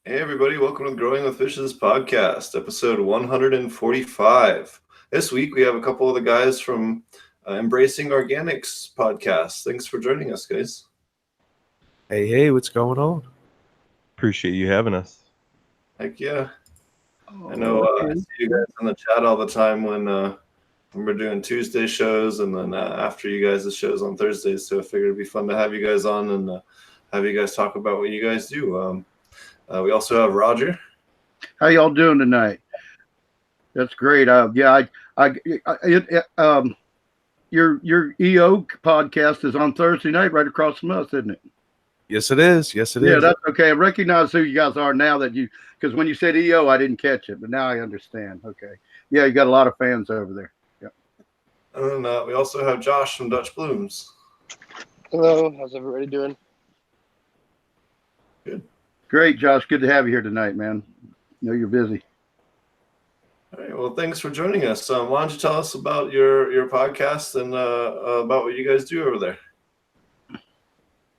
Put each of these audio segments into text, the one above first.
Hey everybody, welcome to the Growing with Fishes podcast, episode 145. This week we have a couple of the guys from Embracing Organics podcast. Thanks for joining us, guys. Hey, what's going on? Appreciate you having us. Heck yeah. I know Oh, I okay. see you guys in the chat all the time when we're doing Tuesday shows and then after you guys' shows on Thursdays, so I figured it'd be fun to have you guys on and have you guys talk about what you guys do. We also have Roger. How y'all doing tonight? That's great. Your EO podcast is on Thursday night, right across from us, isn't it? Yes, it is. Yes, it Yeah, is. that's okay. I recognize who you guys are now because when you said EO, I didn't catch it, but now I understand. Okay. Yeah, you got a lot of fans over there. Yeah. And then we also have Josh from Dutch Blooms. Hello, how's everybody doing? Good. Great, Josh. Good to have you here tonight, man. I know you're busy. All right. Well, thanks for joining us. Why don't you tell us about your podcast and about what you guys do over there?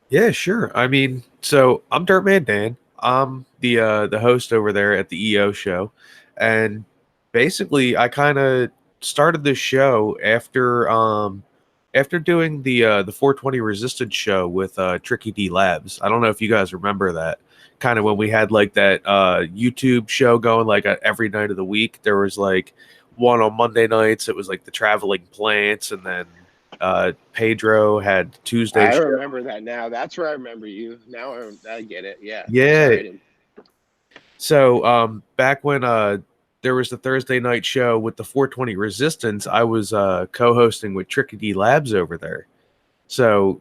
Yeah, sure. I mean, so I'm Dirtman Dan. I'm the host over there at the EO show, and basically, I kind of started this show after doing the 420 Resistance show with Tricky D Labs. I don't know if you guys remember that. Kind of when we had like that YouTube show going like every night of the week. There was like one on Monday nights. It was like the traveling plants, and then Pedro had Tuesday I show. remember that now. That's where I remember you. Now I get it. Yeah. Yeah. Sorry. So back when there was the Thursday night show with the 420 Resistance, I was co-hosting with Tricky D Labs over there. So,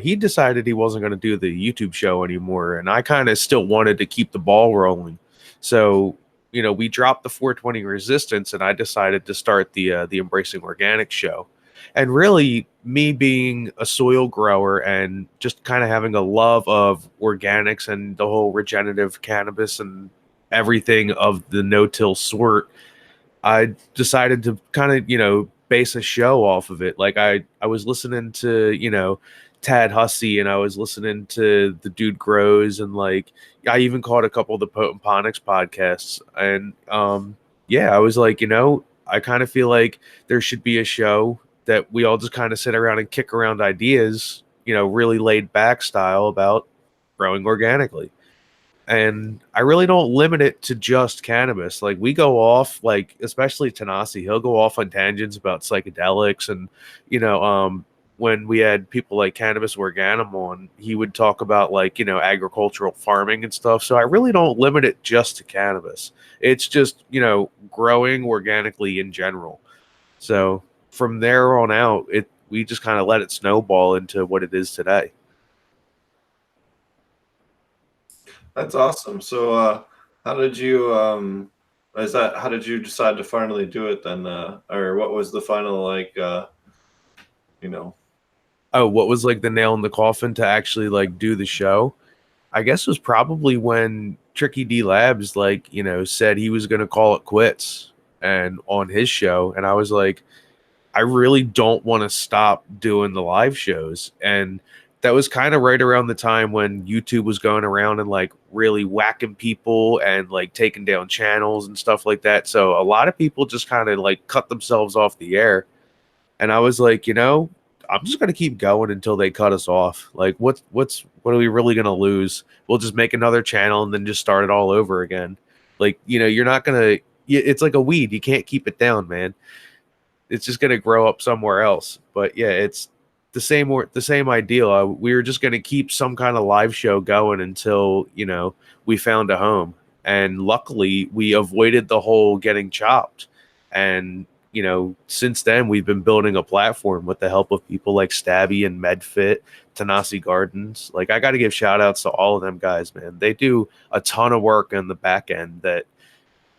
he decided he wasn't going to do the YouTube show anymore, and I kind of still wanted to keep the ball rolling. So, we dropped the 420 Resistance, and I decided to start the Embracing Organic show. And really, me being a soil grower and just kind of having a love of organics and the whole regenerative cannabis and everything of the no-till sort, I decided to kind of, base a show off of it. Like I was listening to, Tad Hussey, and I was listening to the Dude Grows, and like I even caught a couple of the Ponics podcasts. And yeah, I was like, I kind of feel like there should be a show that we all just kind of sit around and kick around ideas, really laid back style about growing organically. And I really don't limit it to just cannabis. Like we go off, like especially Tanasi, he'll go off on tangents about psychedelics, and when we had people like Cannabis Organum on, he would talk about like agricultural farming and stuff. So I really don't limit it just to cannabis. It's just growing organically in general. So from there on out, we just kind of let it snowball into what it is today. That's awesome. So, how did you how did you decide to finally do it then? Or what was the final you know? Oh, what was like the nail in the coffin to actually like do the show? I guess it was probably when Tricky D Labs like, said he was going to call it quits and on his show, and I was like, I really don't want to stop doing the live shows. And that was kind of right around the time when YouTube was going around and like really whacking people and like taking down channels and stuff like that. So a lot of people just kind of like cut themselves off the air. And I was like, I'm just gonna keep going until they cut us off. Like, what are we really gonna lose? We'll just make another channel and then just start it all over again. Like, you're not gonna. It's like a weed. You can't keep it down, man. It's just gonna grow up somewhere else. But yeah, it's the same ideal. We were just gonna keep some kind of live show going until we found a home. And luckily, we avoided the whole getting chopped. And since then we've been building a platform with the help of people like Stabby and MedFit, Tanasi Gardens. Like I got to give shout outs to all of them guys, man. They do a ton of work on the back end that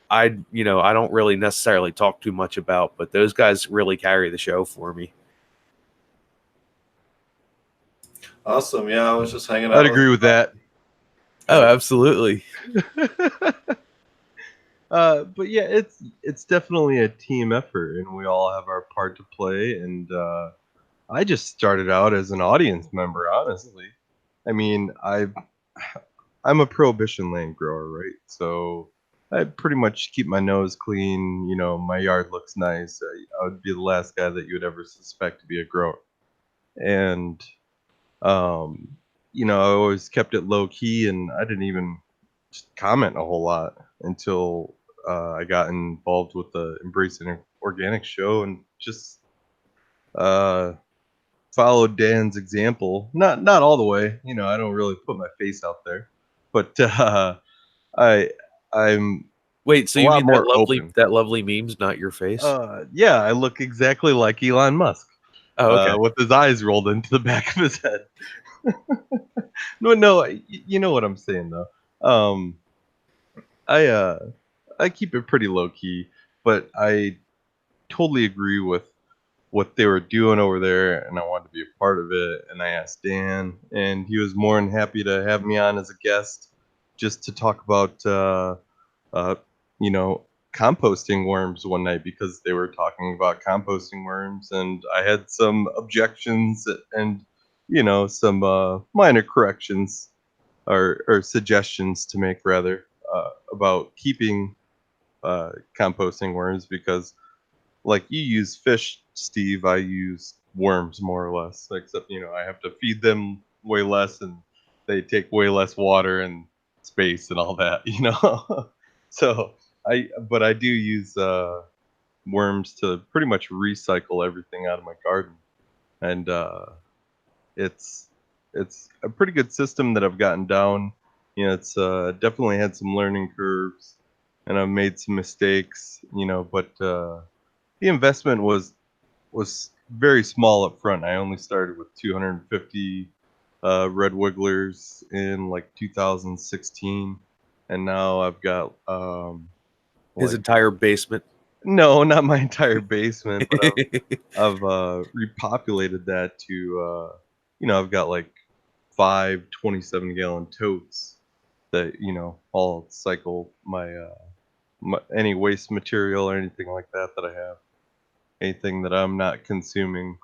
I don't really necessarily talk too much about, but those guys really carry the show for me. Awesome. Yeah, I was just hanging out. I'd agree with that. Oh, absolutely. But yeah, it's definitely a team effort, and we all have our part to play. And I just started out as an audience member, honestly. I mean, I'm a prohibition land grower, right? So I pretty much keep my nose clean. You know, my yard looks nice. I would be the last guy that you would ever suspect to be a grower. And um, you know, I always kept it low key, and I didn't even comment a whole lot until I got involved with the Embracing Organic show, and just uh, followed Dan's example. Not all the way, you know. I don't really put my face out there, but I I'm Wait, so a you lot mean more open. that lovely meme's not your face? Yeah, I look exactly like Elon Musk, Oh, okay. with his eyes rolled into the back of his head. No, you know what I'm saying though. Um, I I keep it pretty low key, but I totally agree with what they were doing over there, and I wanted to be a part of it. And I asked Dan, and he was more than happy to have me on as a guest, just to talk about uh, you know, composting worms one night, because they were talking about composting worms, and I had some objections and some minor corrections or suggestions to make, rather, about keeping composting worms, because like you use fish, Steve, I use worms more or less, except I have to feed them way less, and they take way less water and space and all that, So I do use worms to pretty much recycle everything out of my garden, and it's it's a pretty good system that I've gotten down. It's definitely had some learning curves, and I've made some mistakes, but the investment was very small up front. I only started with 250 red wigglers in like 2016, and now I've got His like entire basement. no, not my entire basement, but I've repopulated that to I've got like 5 27-gallon totes that all cycle my any waste material or anything like that that I have, anything that I'm not consuming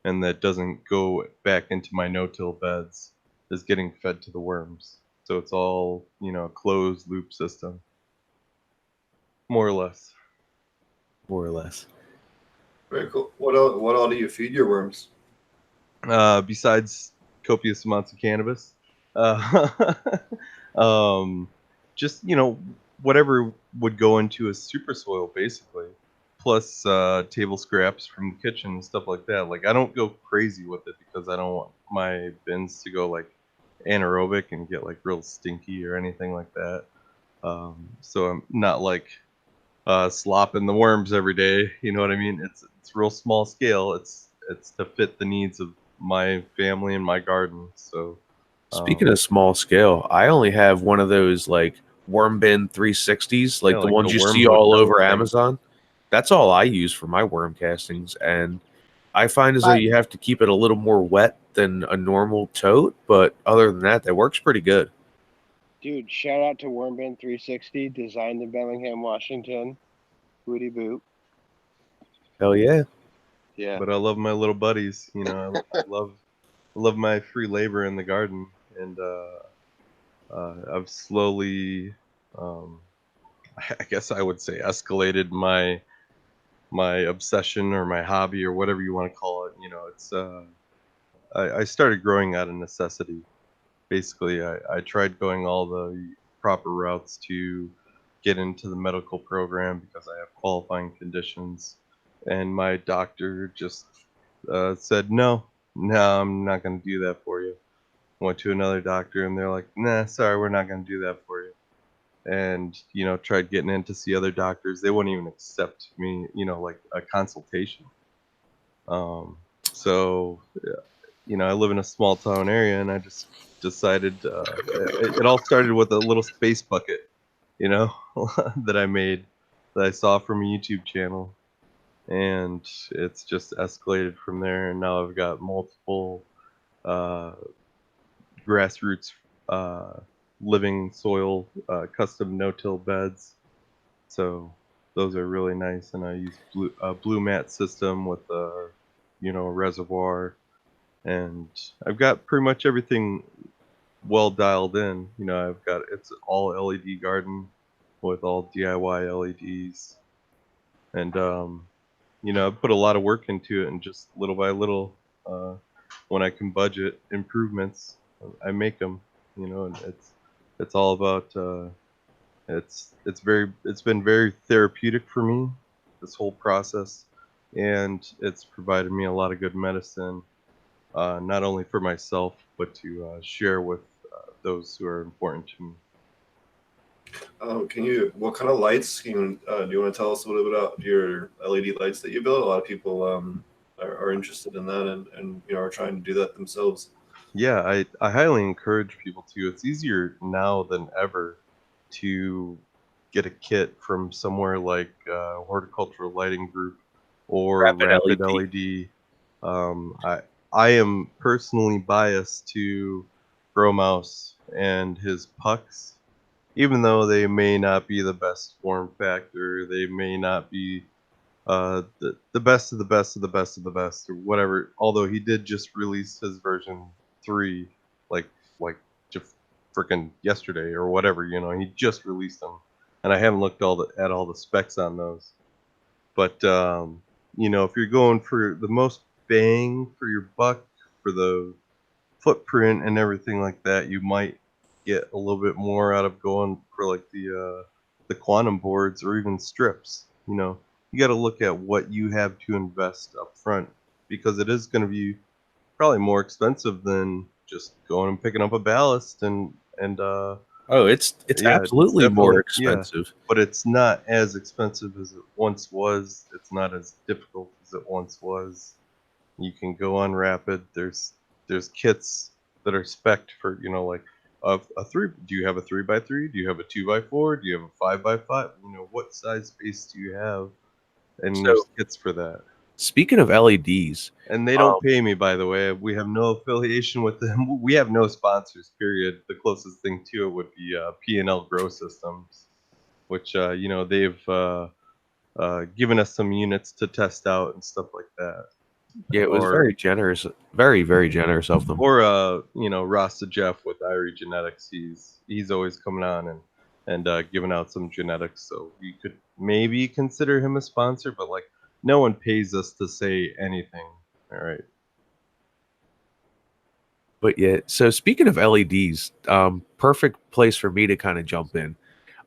and that doesn't go back into my no-till beds is getting fed to the worms. So it's all, a closed loop system, more or less. More or less. Very cool. What all do you feed your worms? Besides copious amounts of cannabis, uh, um, just, whatever would go into a super soil, basically, plus table scraps from the kitchen and stuff like that. Like, I don't go crazy with it because I don't want my bins to go like anaerobic and get like real stinky or anything like that. So I'm not like slopping the worms every day. You know what I mean? It's real small scale. It's to fit the needs of my family and my garden. So Speaking of small scale, I only have one of those like worm bin 360s, like yeah, the like ones the you worm see all hotel over thing. Amazon. That's all I use for my worm castings, and I find as though Right. you have to keep it a little more wet than a normal tote, but other than that, that works pretty good. Dude, shout out to Wormbin 360, designed in Bellingham, Washington. Booty boot. Hell yeah. Yeah. But I love my little buddies. I love my free labor in the garden, and I've slowly, um, I guess I would say, escalated my obsession or my hobby or whatever you want to call it. It's I started growing out of necessity. Basically, I tried going all the proper routes to get into the medical program because I have qualifying conditions, and my doctor just said no, I'm not going to do that for you. Went to another doctor, and they're like, nah, sorry, we're not going to do that for you. And tried getting in to see other doctors. They wouldn't even accept me, like a consultation. So I live in a small town area, and I just decided it all started with a little space bucket, you know, that I made, that I saw from a YouTube channel, and it's just escalated from there. And now I've got multiple uh, grassroots uh, living soil custom no-till beds. So those are really nice, and I use blue mat system with a reservoir, and I've got pretty much everything well dialed in. You know, it's all LED garden with all DIY LEDs, and you know, I put a lot of work into it, and just little by little, when I can budget improvements, I make them. You know, and it's all about it's been very therapeutic for me, this whole process, and it's provided me a lot of good medicine, not only for myself but to share with those who are important to me. What kind of lights do you want to tell us a little bit about your LED lights that you build? A lot of people are interested in that and are trying to do that themselves. Yeah, I highly encourage people to. It's easier now than ever to get a kit from somewhere like Horticultural Lighting Group or Rapid Rapid LED. LED. I am personally biased to Grow Mouse and his pucks, even though they may not be the best form factor, they may not be the best of the best of the best of the best or whatever. Although he did just release his version 3, like like just freaking yesterday or whatever. You know, he just released them, and I haven't looked at all the specs on those. But you know, if you're going for the most bang for your buck for the footprint and everything like that, you might get a little bit more out of going for like the quantum boards or even strips. You know, you got to look at what you have to invest up front, because it is going to be probably more expensive than just going and picking up a ballast and Oh, it's yeah, absolutely more definitely, yeah, expensive. but it's not as expensive as it once was. It's not as difficult as it once was. You can go on Rapid. There's kits that are spec'd for, you know, like a three. Do you have a 3x3? Do you have a 2x4? Do you have a 5x5? You know, what size space do you have? And there's So kits for that. speaking of LEDs, And they don't pay me, by the way. We have no affiliation with them. We have no sponsors. Period. The closest thing to it would be P&L Grow Systems, which you know, they've given us some units to test out and stuff like that. yeah, it was Or very generous, very, very generous of them. or you know, Rasta Jeff with Irie Genetics. He's always coming on and giving out some genetics, so you could maybe consider him a sponsor, but like, no one pays us to say anything. All right. But yeah, so speaking of LEDs, perfect place for me to kind of jump in.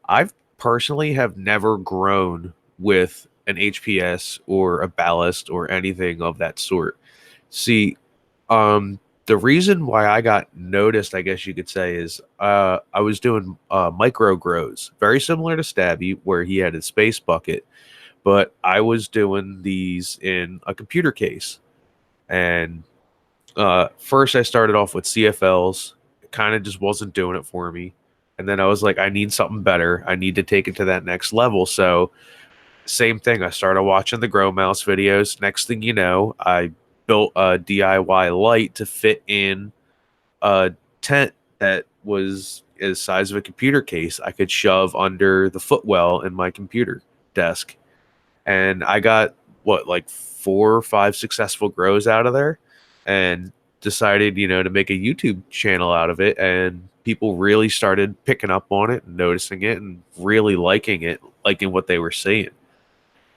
I've personally have never grown with an HPS or a ballast or anything of that sort. See, the reason why I got noticed, I guess you could say, is I was doing micro grows, very similar to Stabby, where he had a space bucket, but I was doing these in a computer case. And first I started off with CFLs. It kind of just wasn't doing it for me. And then I was like, I need something better. I need to take it to that next level. So same thing. I started watching the Grow Mouse videos. Next thing you know, I built a DIY light to fit in a tent that was as size of a computer case I could shove under the footwell in my computer desk. And I got like 4 or 5 successful grows out of there, and decided, to make a YouTube channel out of it. And people really started picking up on it and noticing it and really liking it, liking what they were seeing.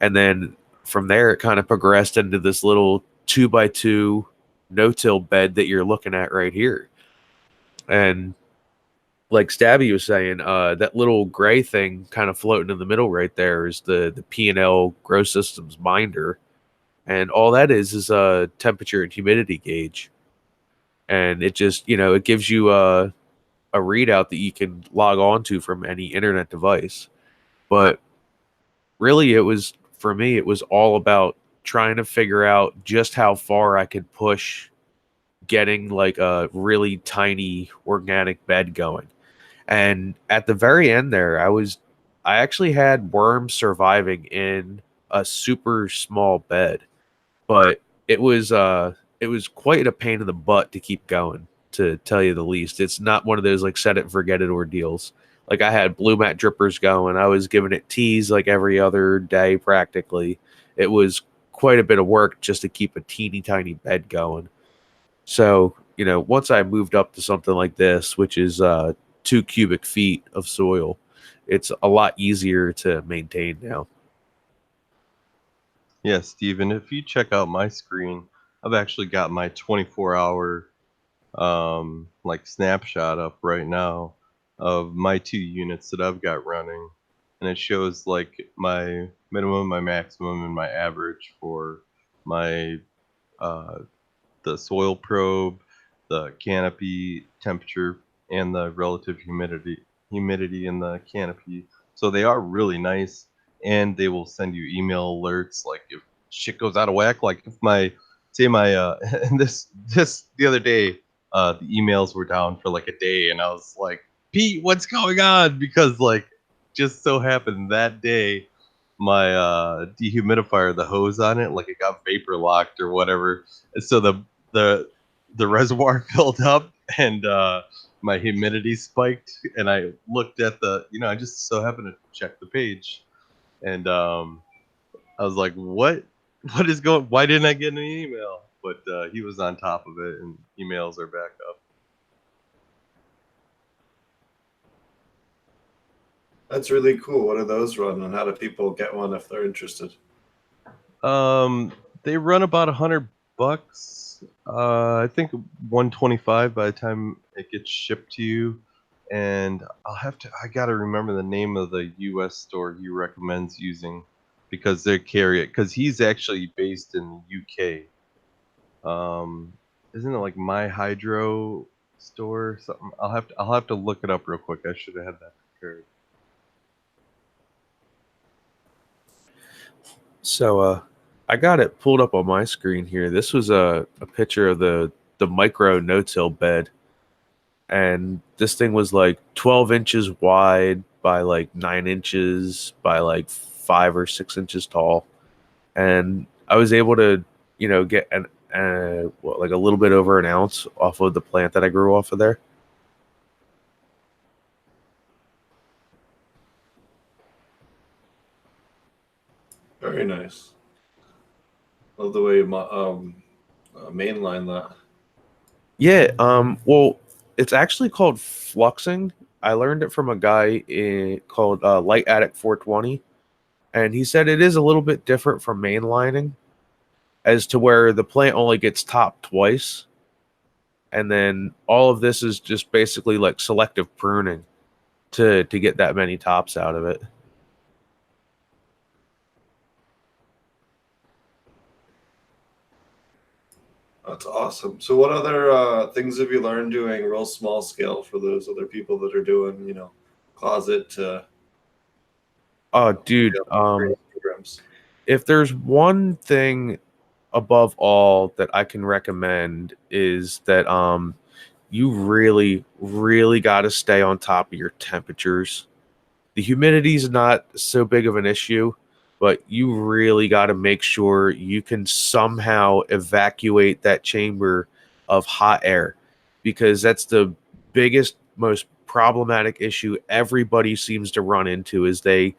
And then from there, it kind of progressed into this little 2x2 no-till bed that you're looking at right here. And like Stabby was saying, that little gray thing kind of floating in the middle right there is the P&L Grow Systems binder. And all that is a temperature and humidity gauge. And it just, it gives you a readout that you can log on to from any internet device. But really, for me, it was all about trying to figure out just how far I could push getting like a really tiny organic bed going. And at the very end there, I actually had worms surviving in a super small bed, but it was quite a pain in the butt to keep going, to tell you the least. It's not one of those like set it and forget it ordeals. Like I had blue mat drippers going. I was giving it teas like every other day practically. It was quite a bit of work just to keep a teeny tiny bed going. So once I moved up to something like this, which is 2 cubic feet of soil, it's a lot easier to maintain now. Yeah, Steven, if you check out my screen, I've actually got my 24-hour like snapshot up right now of my 2 units that I've got running, and it shows like my minimum, my maximum, and my average for my the soil probe, the canopy temperature, and the relative humidity in the canopy. So they are really nice, and they will send you email alerts like if shit goes out of whack. Like if my and this the other day, the emails were down for like a day, and I was like, Pete, what's going on? Because like just so happened that day my dehumidifier, the hose on it, like it got vapor locked or whatever. And so the reservoir filled up, and my humidity spiked, and I looked at I just so happened to check the page, and I was like, what is going, why didn't I get an email? But he was on top of it, and emails are back up. That's really cool. What do those run, and how do people get one if they're interested? They run about $100. I think 125 by the time it gets shipped to you. And I gotta remember the name of the U.S. store he recommends using because they carry it. Because he's actually based in the U.K. Isn't it like My Hydro store or something? I'll have to look it up real quick. I should have had that prepared. So I got it pulled up on my screen here. This was a picture of the micro no-till bed, and this thing was like 12 inches wide by like 9 inches by like 5 or 6 inches tall, and I was able to get like a little bit over an ounce off of the plant that I grew off of there. Very nice. Love the way you mainline that. Yeah, well, it's actually called fluxing. I learned it from a guy called Light Addict 420, and he said it is a little bit different from mainlining, as to where the plant only gets topped twice, and then all of this is just basically like selective pruning to get that many tops out of it. That's awesome. So, what other things have you learned doing real small scale for those other people that are doing, closet to Oh, dude, programs? if there's one thing above all that I can recommend is that you really, really got to stay on top of your temperatures. The humidity is not so big of an issue, but you really got to make sure you can somehow evacuate that chamber of hot air, because that's the biggest, most problematic issue everybody seems to run into is they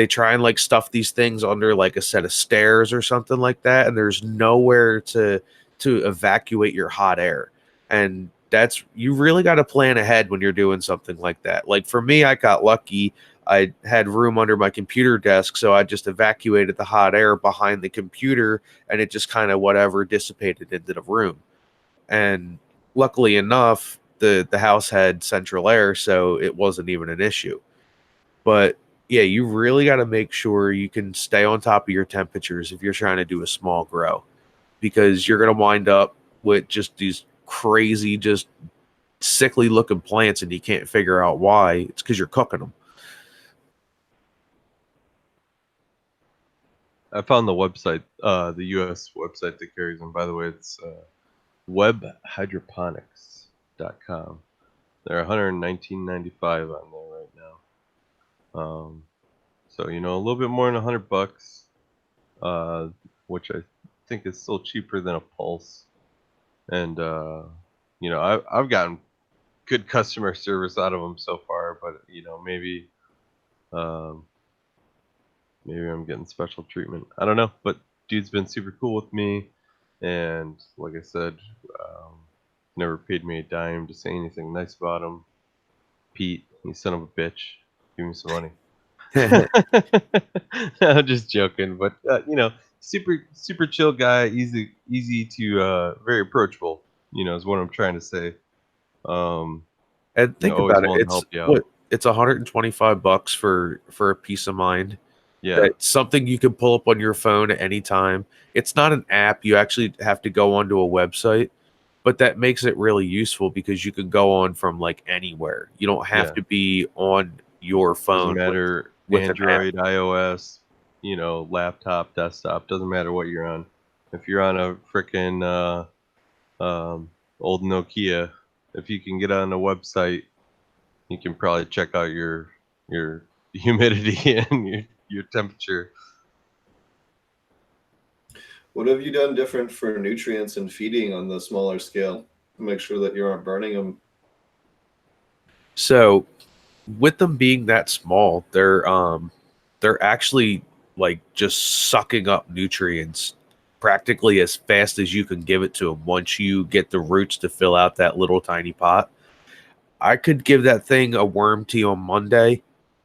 try and like stuff these things under like a set of stairs or something like that, and there's nowhere to evacuate your hot air. And that's, you really got to plan ahead when you're doing something like that. Like for me, I got lucky. I had room under my computer desk, so I just evacuated the hot air behind the computer, and it just kind of whatever dissipated into the room. And luckily enough, the house had central air, so it wasn't even an issue. But yeah, you really got to make sure you can stay on top of your temperatures if you're trying to do a small grow, because you're going to wind up with just these crazy, just sickly looking plants, and you can't figure out why. It's because you're cooking them. I found the website, the U.S. website that carries them. By the way, it's webhydroponics.com. They're $119.95 on there right now. So a little bit more than $100, which I think is still cheaper than a Pulse. And I've gotten good customer service out of them so far, but maybe I'm getting special treatment. I don't know, but dude's been super cool with me, and like I said, never paid me a dime to say anything nice about him. Pete, you son of a bitch, give me some money. I'm just joking, but super chill guy, easy to very approachable. Is what I'm trying to say. And think always about it. willing to It's help you out. it's $125 for a peace of mind. Yeah, That's something you can pull up on your phone at any time. It's not an app. You actually have to go onto a website, but that makes it really useful because you can go on from like anywhere. You don't have Yeah. to be on your doesn't phone matter with an app. Android, iOS, laptop, desktop. Doesn't matter what you're on. If you're on a frickin' old Nokia, if you can get on a website, you can probably check out your humidity and your temperature. What have you done different for nutrients and feeding on the smaller scale to make sure that you aren't burning them? So with them being that small, they're actually like just sucking up nutrients practically as fast as you can give it to them once you get the roots to fill out that little tiny pot. I could give that thing a worm tea on Monday,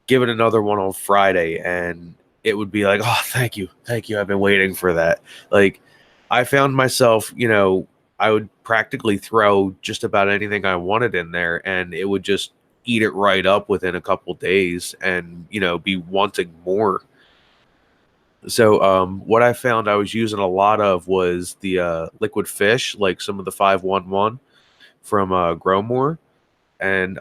give it another one on Friday, and it would be like, oh, thank you. I've been waiting for that. Like, I found myself, I would practically throw just about anything I wanted in there, and it would just eat it right up within a couple days and, be wanting more. So, what I found I was using a lot of was the liquid fish, like some of the 511 from Growmore, and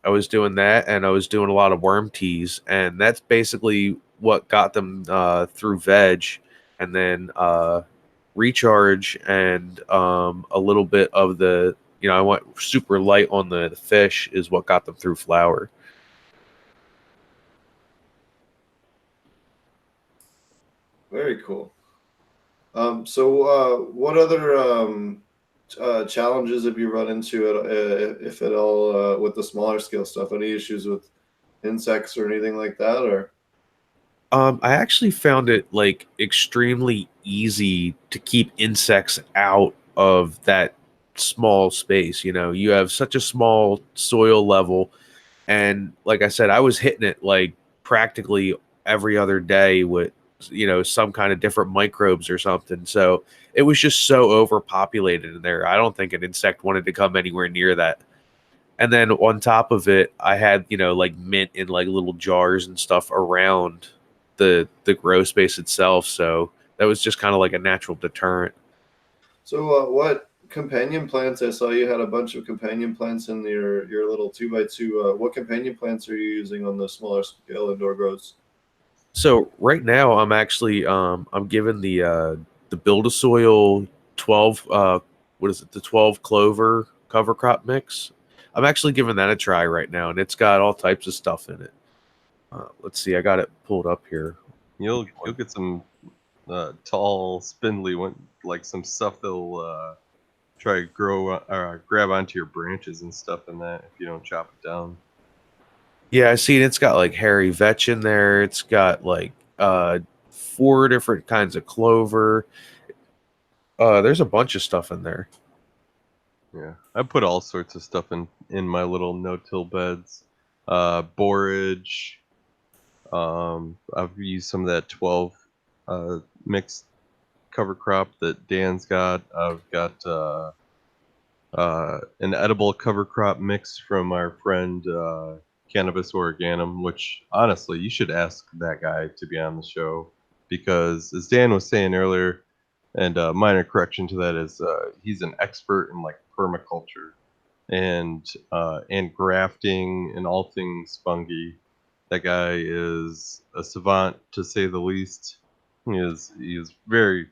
I was doing that, and I was doing a lot of worm teas, and that's basically what got them through veg, and then recharge, and a little bit of the I went super light on the fish is what got them through flour. Very cool. So what other challenges have you run into, if at all, with the smaller scale stuff? Any issues with insects or anything like that, or? I actually found it like extremely easy to keep insects out of that small space. You have such a small soil level, and like I said, I was hitting it like practically every other day with some kind of different microbes or something. So it was just so overpopulated in there. I don't think an insect wanted to come anywhere near that. And then on top of it, I had like mint in like little jars and stuff around the grow space itself. So that was just kind of like a natural deterrent. So what companion plants? I saw you had a bunch of companion plants in your little 2x2. What companion plants are you using on the smaller scale indoor grows? So right now I'm actually I'm given the Build a Soil 12 what is it, the 12 clover cover crop mix. I'm actually giving that a try right now, and it's got all types of stuff in it. Let's see, I got it pulled up here. You'll get some tall, spindly one, like some stuff that'll try to grow grab onto your branches and stuff in that if you don't chop it down. Yeah, I see it's got like hairy vetch in there. It's got like 4 different kinds of clover. There's a bunch of stuff in there. Yeah, I put all sorts of stuff in my little no-till beds. Borage. I've used some of that 12 mixed cover crop that Dan's got. I've got an edible cover crop mix from our friend Cannabis Organim, which honestly you should ask that guy to be on the show, because as Dan was saying earlier, and minor correction to that is he's an expert in like permaculture and grafting and all things fungi. That guy is a savant, to say the least. He is very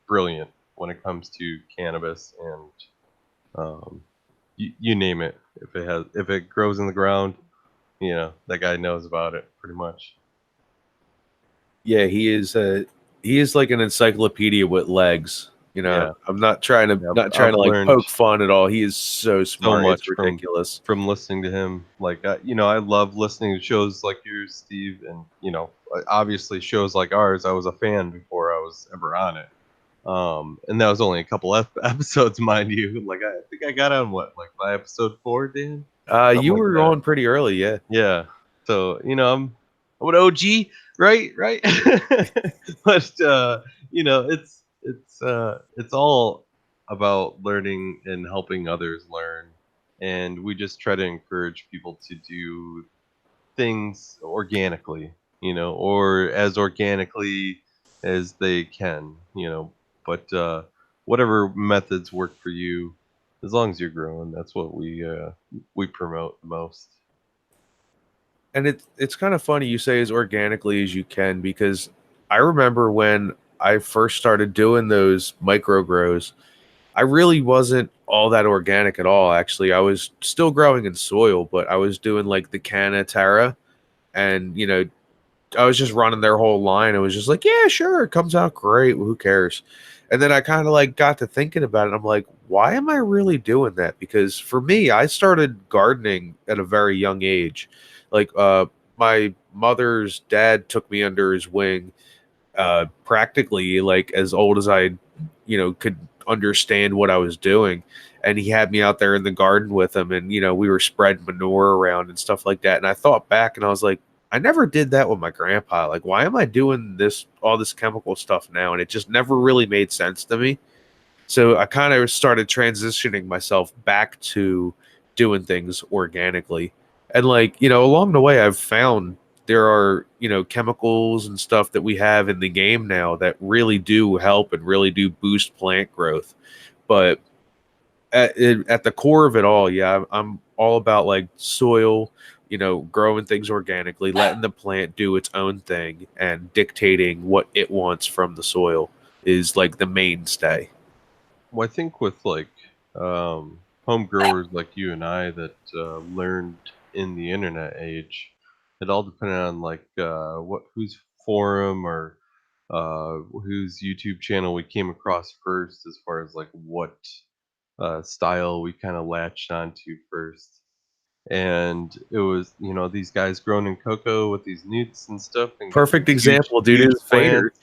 brilliant when it comes to cannabis, and you name it. If it grows in the ground, that guy knows about it pretty much. Yeah, he is like an encyclopedia with legs. Yeah. I'm not trying to I've like learned poke fun at all. He is so smart. much It's ridiculous. from listening to him. Like I love listening to shows like yours, Steve, and obviously shows like ours. I was a fan before I was ever on it. And that was only a couple episodes, mind you. Like I think I got on by episode 4, Dan. You like were that. on pretty early, yeah. Yeah. So I'm an OG, right? But it's all about learning and helping others learn, and we just try to encourage people to do things organically, or as organically as they can, but whatever methods work for you, as long as you're growing, that's what we promote the most. And it's kind of funny you say as organically as you can, because I remember when I first started doing those micro grows, I really wasn't all that organic at all. Actually, I was still growing in soil, but I was doing like the Canna Terra, and I was just running their whole line. It was just like, yeah, sure, it comes out great. Who cares? And then I kind of like got to thinking about it. And I'm like, why am I really doing that? Because for me, I started gardening at a very young age. Like, my mother's dad took me under his wing, practically like as old as I, could understand what I was doing. And he had me out there in the garden with him, and we were spreading manure around and stuff like that. And I thought back and I was like, I never did that with my grandpa. Like, why am I doing all this chemical stuff now? And it just never really made sense to me. So I kind of started transitioning myself back to doing things organically. And like, along the way, I've found there are, chemicals and stuff that we have in the game now that really do help and really do boost plant growth. But at the core of it all, yeah, I'm all about like soil, growing things organically, letting the plant do its own thing and dictating what it wants from the soil is like the mainstay. Well, I think with home growers like you and I that learned in the internet age, it all depended on whose forum or whose YouTube channel we came across first, as far as like what style we kind of latched onto first. And it was, these guys grown in cocoa with these newts and stuff, and got Perfect these huge, example, dude, huge is Vader. plants.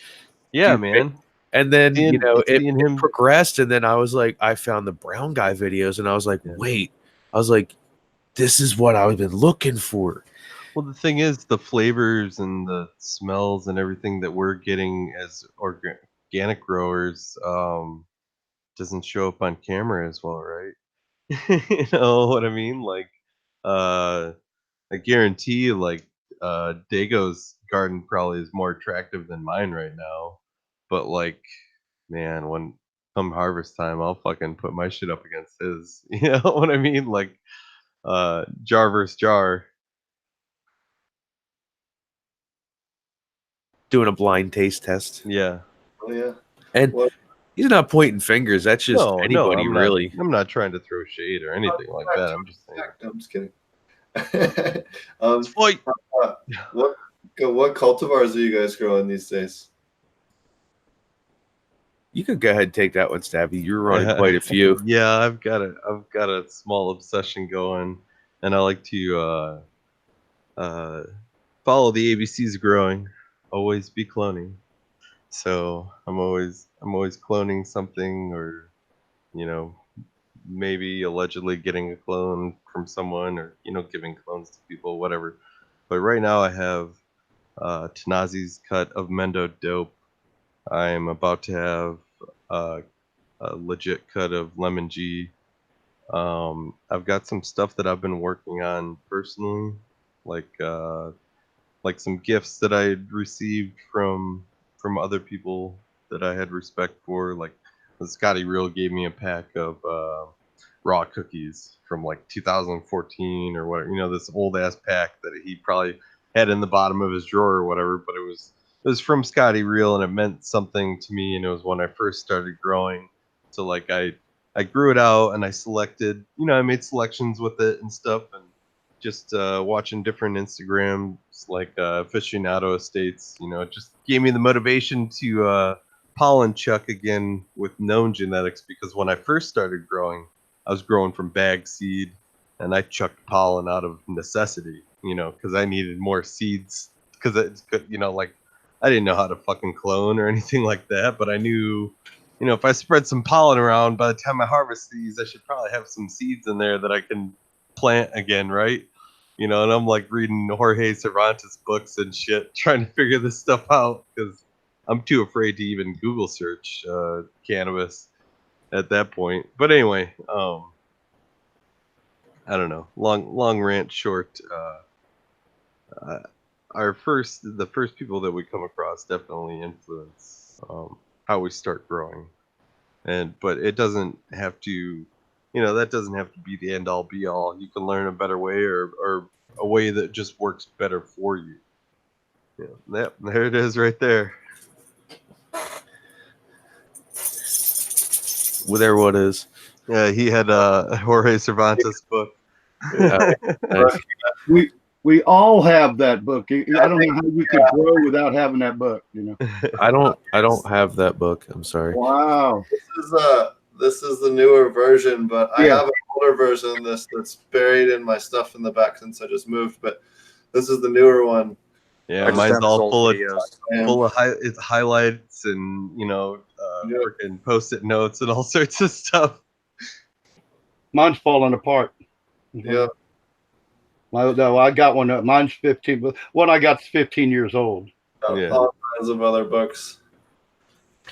Yeah, Dude, man. and then it him. progressed, and then I was like, I found the brown guy videos, and I was like, Yeah. wait, I was like, this is what I've been looking for. Well, the thing is, the flavors and the smells and everything that we're getting as organic growers doesn't show up on camera as well, right? You know what I mean? Like, I guarantee, Dago's garden probably is more attractive than mine right now. But like, man, when come harvest time, I'll fucking put my shit up against his. You know what I mean? Like, jar versus jar. Doing a blind taste test. Yeah. Oh yeah. And Well, he's not pointing fingers. That's just No, anybody, I'm really. I'm not trying to throw shade or anything like that. I'm just saying. no, I'm just kidding. Let's fight. What cultivars are you guys growing these days? You could go ahead and take that one, Stabby. You're running quite a few. Yeah, I've got a small obsession going, and I like to follow the ABCs of growing. Always be cloning. So I'm always cloning something, or maybe allegedly getting a clone from someone, or giving clones to people, whatever. But right now I have Tanazi's cut of Mendo Dope. I'm about to have a legit cut of Lemon G. I've got some stuff that I've been working on personally, like some gifts that I had received from other people that I had respect for. Like Scotty Real gave me a pack of raw cookies from like 2014 or whatever. This old ass pack that he probably had in the bottom of his drawer or whatever. But it was from Scotty Real, and it meant something to me. And it was when I first started growing. So like I grew it out, and I selected. I made selections with it and stuff, and just watching different Instagrams like aficionado estates, it just gave me the motivation to pollen chuck again with known genetics, because when I first started growing, I was growing from bag seed, and I chucked pollen out of necessity, because I needed more seeds, because it's, like, I didn't know how to fucking clone or anything like that, but I knew if I spread some pollen around, by the time I harvest these, I should probably have some seeds in there that I can plant again, right? And I'm like reading Jorge Cervantes books and shit, trying to figure this stuff out because I'm too afraid to even Google search cannabis at that point. But anyway, I don't know. Long rant short. The first people that we come across definitely influence how we start growing, but it doesn't have to, that doesn't have to be the end all be all. You can learn a better way or a way that just works better for you. Yeah, there it is right there. Well, there what is. Yeah, he had Jorge Cervantes book. Nice. We all have that book. I don't know how you could grow without having that book. I don't have that book. I'm sorry. Wow. This is the newer version, but I Yeah. have an older version of this that's buried in my stuff in the back since I just moved. But this is the newer one. Yeah, I just mine's have all old full of videos. it's highlights and freaking post-it notes and all sorts of stuff. Mine's falling apart. Yeah. No, I got one. Mine's 15. But one I got's 15 years old. Yeah. All kinds of other books.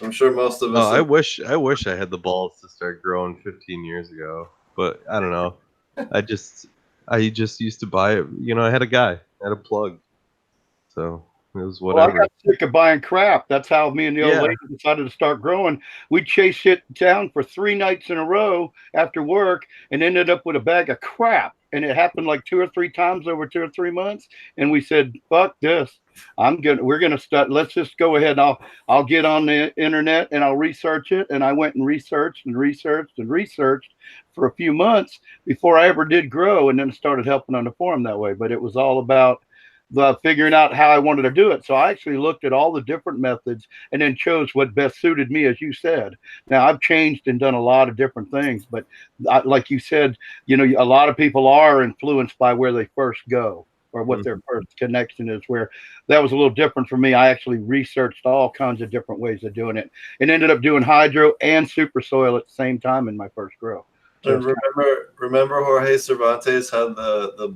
I'm sure most of us. I wish I had the balls to start growing 15 years ago, but I don't know. I just used to buy it. I had a guy, I had a plug, so it was whatever. Well, I got sick of buying crap. That's how me and the old lady decided to start growing. We'd chase shit down for 3 nights in a row after work and ended up with a bag of crap. And it happened like 2 or 3 times over 2 or 3 months. And we said, fuck this. We're gonna start. Let's just go ahead. I'll get on the internet and I'll research it. And I went and researched for a few months before I ever did grow, and then started helping on the forum that way. But it was all about figuring out how I wanted to do it. So I actually looked at all the different methods and then chose what best suited me, as you said. Now I've changed and done a lot of different things, but like you said, a lot of people are influenced by where they first go or what their first connection is. Where that was a little different for me. I actually researched all kinds of different ways of doing it and ended up doing hydro and super soil at the same time in my first grow. And remember Jorge Cervantes had the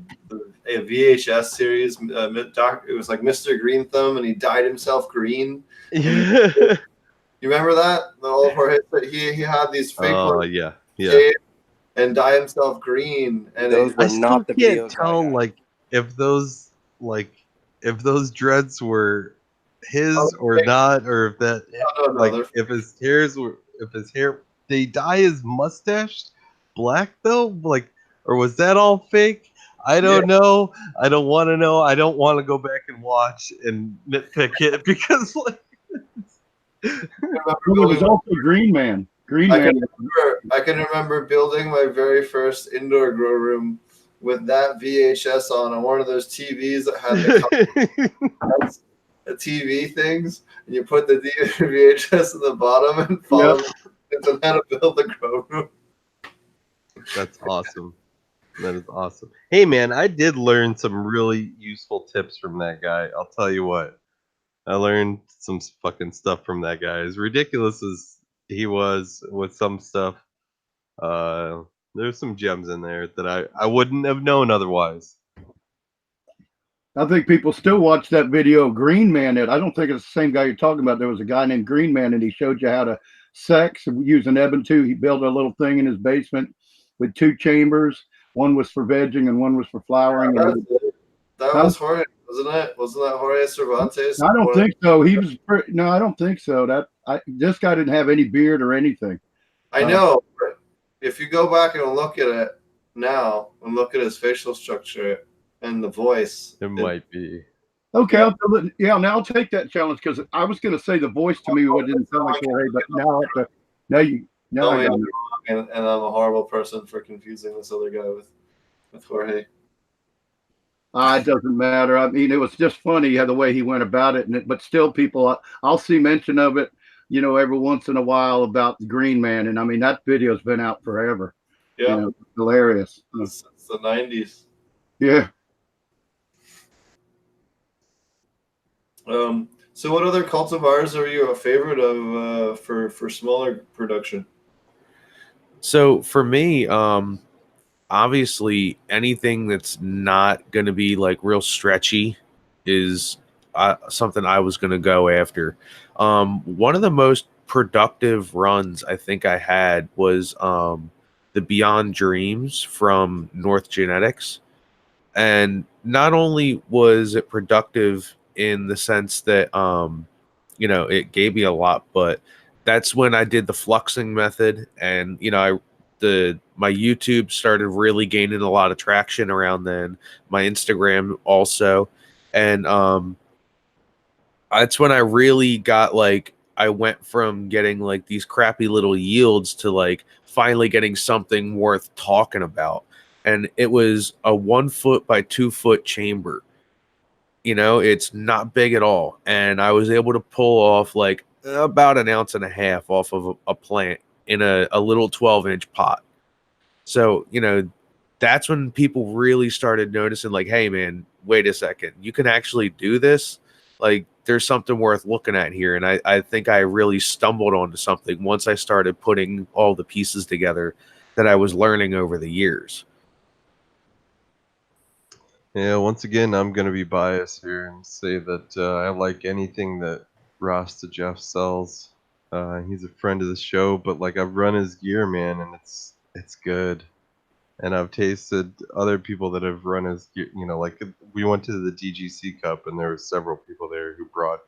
VHS series. It was like Mr. Green Thumb, and he dyed himself green. You remember that? The old Jorge, he had these fake ones. Yeah. And dye himself green. And Those were I still not the can't videos tell I got. if those dreads were his or not, or if that if his hair they dye his mustache black though, or was that all fake? I don't know. I don't want to know. I don't want to go back and watch and nitpick it because It was also Green Man. I can remember building my very first indoor grow room with that VHS on one of those TVs that had the TV things, and you put the VHS at the bottom and follow into how to build the grow room. That's awesome. That is awesome. Hey man, I did learn some really useful tips from that guy. I'll tell you what. I learned some fucking stuff from that guy. As ridiculous as he was with some stuff, there's some gems in there that I wouldn't have known otherwise. I think people still watch that video of Green Man. I don't think it's the same guy you're talking about. There was a guy named Green Man, and he showed you how to sex using ebon tube. He built a little thing in his basement with 2 chambers. One was for vegging and one was for flowering. That was Jorge, wasn't it? Wasn't that Jorge Cervantes? I don't think so. No, I don't think so. This guy didn't have any beard or anything. I know. But if you go back and look at it now and look at his facial structure and the voice, it might be. Okay, I'll take that challenge because I was going to say the voice to me didn't sound like Jorge, but now I got it. And I'm a horrible person for confusing this other guy with Jorge. It doesn't matter. I mean, it was just funny the way he went about it, but still, I'll see mention of it, every once in a while about the Green Man, and I mean that video's been out forever. Yeah, hilarious. It's the 90s. Yeah. So, what other cultivars are you a favorite of for smaller production? So for me, obviously anything that's not going to be like real stretchy is something I was going to go after. One of the most productive runs I think I had was the Beyond Dreams from North Genetics. And not only was it productive in the sense that it gave me a lot, but that's when I did the fluxing method, and my YouTube started really gaining a lot of traction around then, my Instagram also. And that's when I really got like, I went from getting like these crappy little yields to like finally getting something worth talking about. And it was a 1 foot by 2 foot chamber. It's not big at all. And I was able to pull off like about 1.5 ounces off of a plant in a little 12-inch pot. So, that's when people really started noticing, like, hey, man, wait a second. You can actually do this. Like, there's something worth looking at here. And I think I really stumbled onto something once I started putting all the pieces together that I was learning over the years. Yeah, once again, I'm going to be biased here and say that I like anything that Rasta Jeff sells. He's a friend of the show, but like I've run his gear, man, and it's good. And I've tasted other people that have run his gear. Like we went to the DGC Cup, and there were several people there who brought,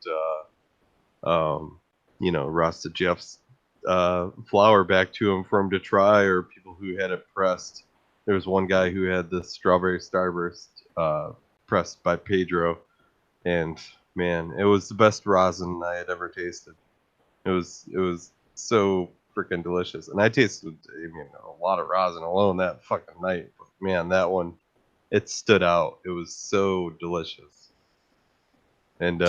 Rasta Jeff's flower back to him for him to try, or people who had it pressed. There was one guy who had the Strawberry Starburst pressed by Pedro, and man, it was the best rosin I had ever tasted. It was so freaking delicious, and I tasted a lot of rosin alone that fucking night. But man, that one, it stood out. It was so delicious, and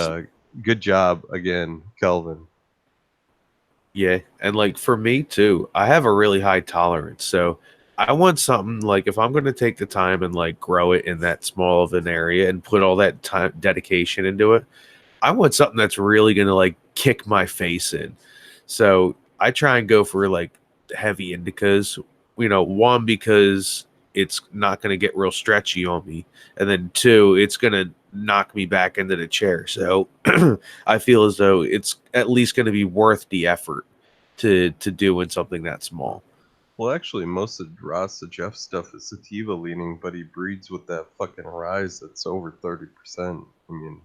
good job again, Kelvin. Yeah, and like for me too, I have a really high tolerance. So I want something like, if I'm going to take the time and like grow it in that small of an area and put all that time dedication into it, I want something that's really going to like kick my face in. So I try and go for like heavy indicas, one, because it's not going to get real stretchy on me. And then two, it's going to knock me back into the chair. So I feel as though it's at least going to be worth the effort to doing something that small. Well, actually, most of Rasta Jeff stuff is sativa leaning, but he breeds with that fucking rise that's over 30%. I mean,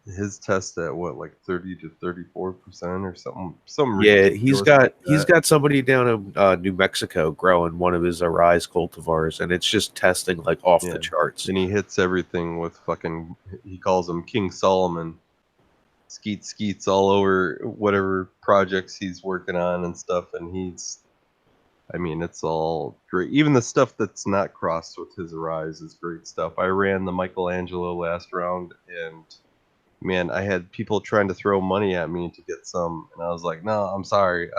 his test at what, like 30 to 34% or something. Yeah, he's got somebody down in New Mexico growing one of his Arise cultivars, and it's just testing like off the charts. And he hits everything with fucking, he calls him King Solomon. Skeets all over whatever projects he's working on and stuff, and it's all great. Even the stuff that's not crossed with his Arise is great stuff. I ran the Michelangelo last round, and man, I had people trying to throw money at me to get some, and I was like, no, I'm sorry.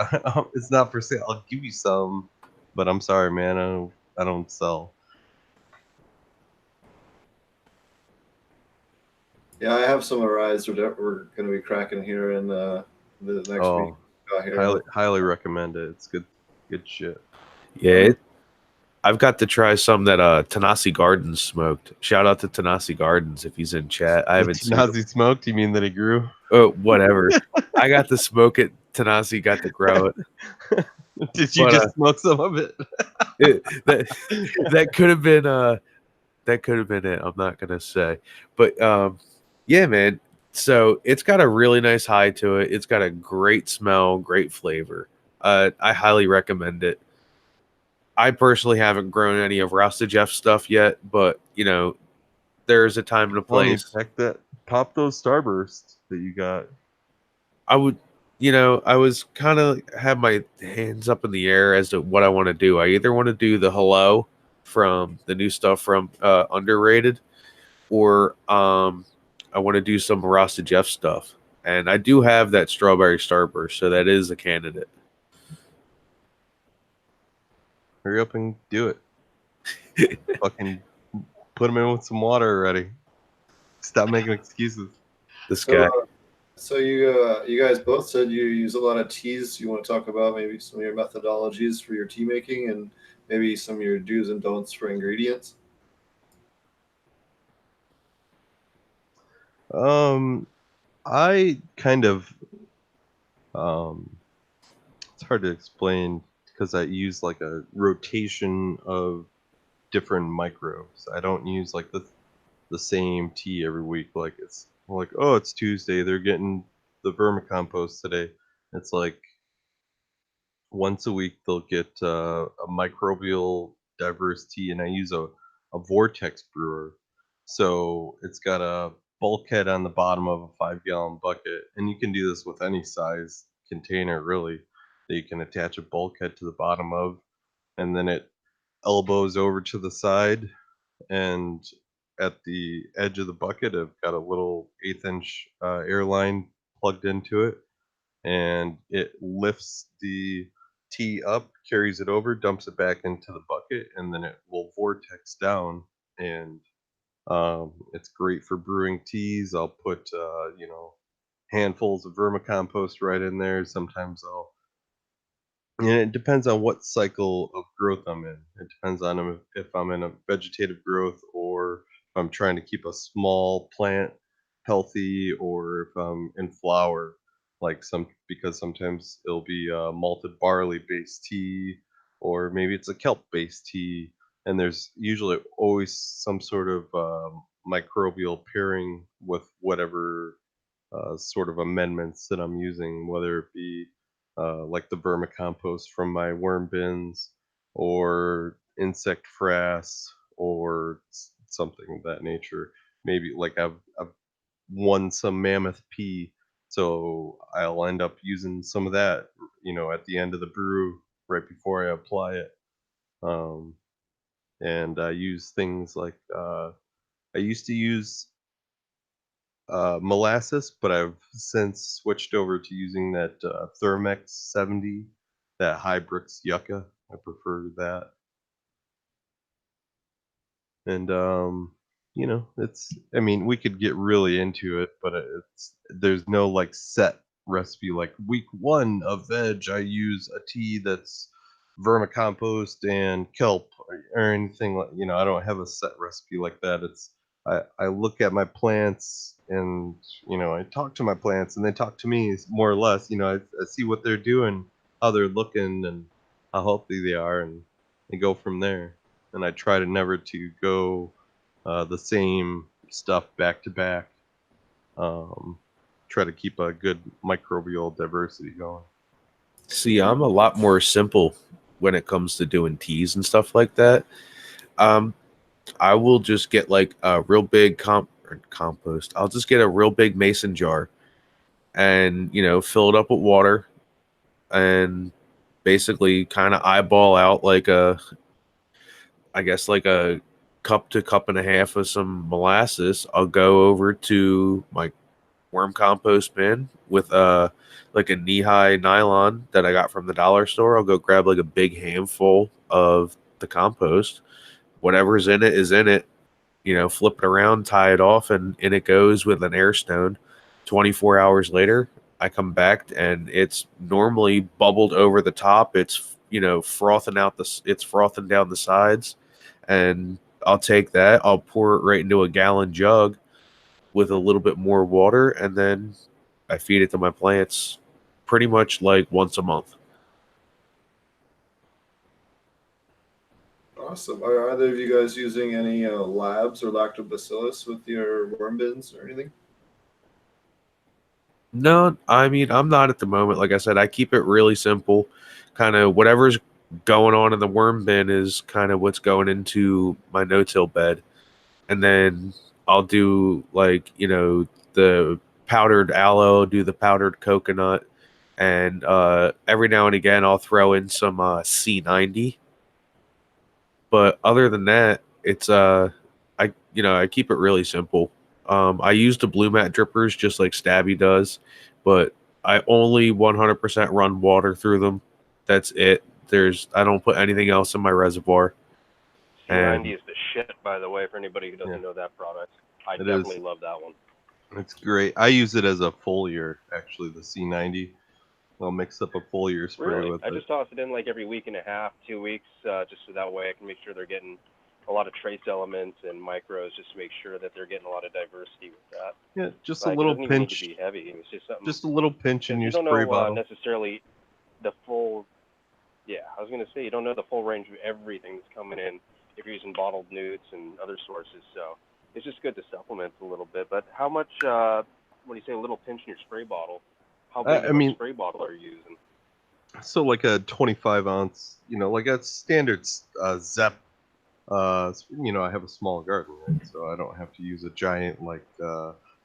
It's not for sale. I'll give you some, but I'm sorry, man. I don't sell. Yeah, I have some Arise we're going to be cracking here in the next week. Highly recommend it. It's good shit. Yeah, I've got to try some that Tanasi Gardens smoked. Shout out to Tanasi Gardens if he's in chat. I haven't seen Tanasi smoked. You mean that he grew? Oh, whatever. I got to smoke it. Tanasi got to grow it. Did you just smoke some of it? That could have been it. I'm not gonna say, but yeah, man. So it's got a really nice high to it. It's got a great smell, great flavor. I highly recommend it. I personally haven't grown any of Rasta Jeff stuff yet, but there's a time and a place. Pop those Starbursts that you got. I was kind of have my hands up in the air as to what I want to do. I either want to do the Hello from the new stuff from Underrated, or I want to do some Rasta Jeff stuff. And I do have that Strawberry Starburst, so that is a candidate. Hurry up and do it. Fucking put them in with some water already. Stop making excuses. This guy. So you guys both said you use a lot of teas. You want to talk about maybe some of your methodologies for your tea making and maybe some of your do's and don'ts for ingredients? I kind of it's hard to explain because I use like a rotation of different microbes. I don't use like the same tea every week. Like it's like, oh, it's Tuesday, they're getting the vermicompost today. It's like once a week they'll get a microbial diverse tea, and I use a Vortex Brewer. So it's got a bulkhead on the bottom of a 5-gallon bucket, and you can do this with any size container really that you can attach a bulkhead to the bottom of, and then it elbows over to the side, and at the edge of the bucket I've got a little 1/8 inch airline plugged into it, and it lifts the tea up, carries it over, dumps it back into the bucket, and then it will vortex down. And it's great for brewing teas. I'll put handfuls of vermicompost right in there. Sometimes I'll and it depends on what cycle of growth I'm in. It depends on if I'm in a vegetative growth or if I'm trying to keep a small plant healthy, or if I'm in flower, like because sometimes it'll be a malted barley based tea, or maybe it's a kelp based tea, and there's usually always some sort of microbial pairing with whatever sort of amendments that I'm using, whether it be like the vermicompost from my worm bins, or insect frass, or something of that nature. Maybe like I've won some mammoth pea, so I'll end up using some of that, at the end of the brew, right before I apply it. Um, and I use things like I used to use molasses, but I've since switched over to using that Thermex 70, that Hybrix Yucca. I prefer that. And I mean, we could get really into it, but there's no like set recipe. Like week 1 of veg, I use a tea that's vermicompost and kelp, or anything like, I don't have a set recipe like that. I look at my plants, and I talk to my plants and they talk to me, more or less. I see what they're doing, how they're looking, and how healthy they are, and go from there. And I try to never to go the same stuff back to back. Try to keep a good microbial diversity going. See, I'm a lot more simple when it comes to doing teas and stuff like that. I will just get like a real big compost. I'll just get a real big mason jar and, fill it up with water, and basically kind of eyeball out like I guess like a cup to cup and a half of some molasses. I'll go over to my worm compost bin with like a knee-high nylon that I got from the dollar store. I'll go grab like a big handful of the compost. Whatever's in it is in it. Flip it around, tie it off, and in it goes with an air stone. 24 hours later, I come back and it's normally bubbled over the top. It's it's frothing down the sides, and I'll take that. I'll pour it right into a gallon jug with a little bit more water, and then I feed it to my plants pretty much like once a month. Awesome. Are either of you guys using any labs or lactobacillus with your worm bins or anything? No, I mean, I'm not at the moment. Like I said, I keep it really simple. Kind of whatever's going on in the worm bin is kind of what's going into my no-till bed. And then I'll do like, the powdered aloe, do the powdered coconut, and every now and again I'll throw in some C90. But other than that, it's I keep it really simple. I use the blue mat drippers just like Stabby does, but I only 100% run water through them. That's it. I don't put anything else in my reservoir. C90 is the shit, by the way, for anybody who doesn't know that product. I definitely love that one. It's great. I use it as a foliar, actually, the C90. I'll mix up a foliar spray Really? with I it. just toss it in like every week and a half, 2 weeks, just so that way I can make sure they're getting a lot of trace elements and micros, just to make sure that they're getting a lot of diversity with that. Yeah, just Like, a little it doesn't even need to pinch. be heavy. It's just something. Just a little pinch in Because your you don't spray know bottle. necessarily the full. Yeah, I was gonna say you don't know the full range of everything that's coming in if you're using bottled newts and other sources. So it's just good to supplement a little bit. But how much? When you say a little pinch in your spray bottle, how big of a spray bottle are you using? So like a 25 ounce, like a standard Zep. I have a small garden, right? So I don't have to use a giant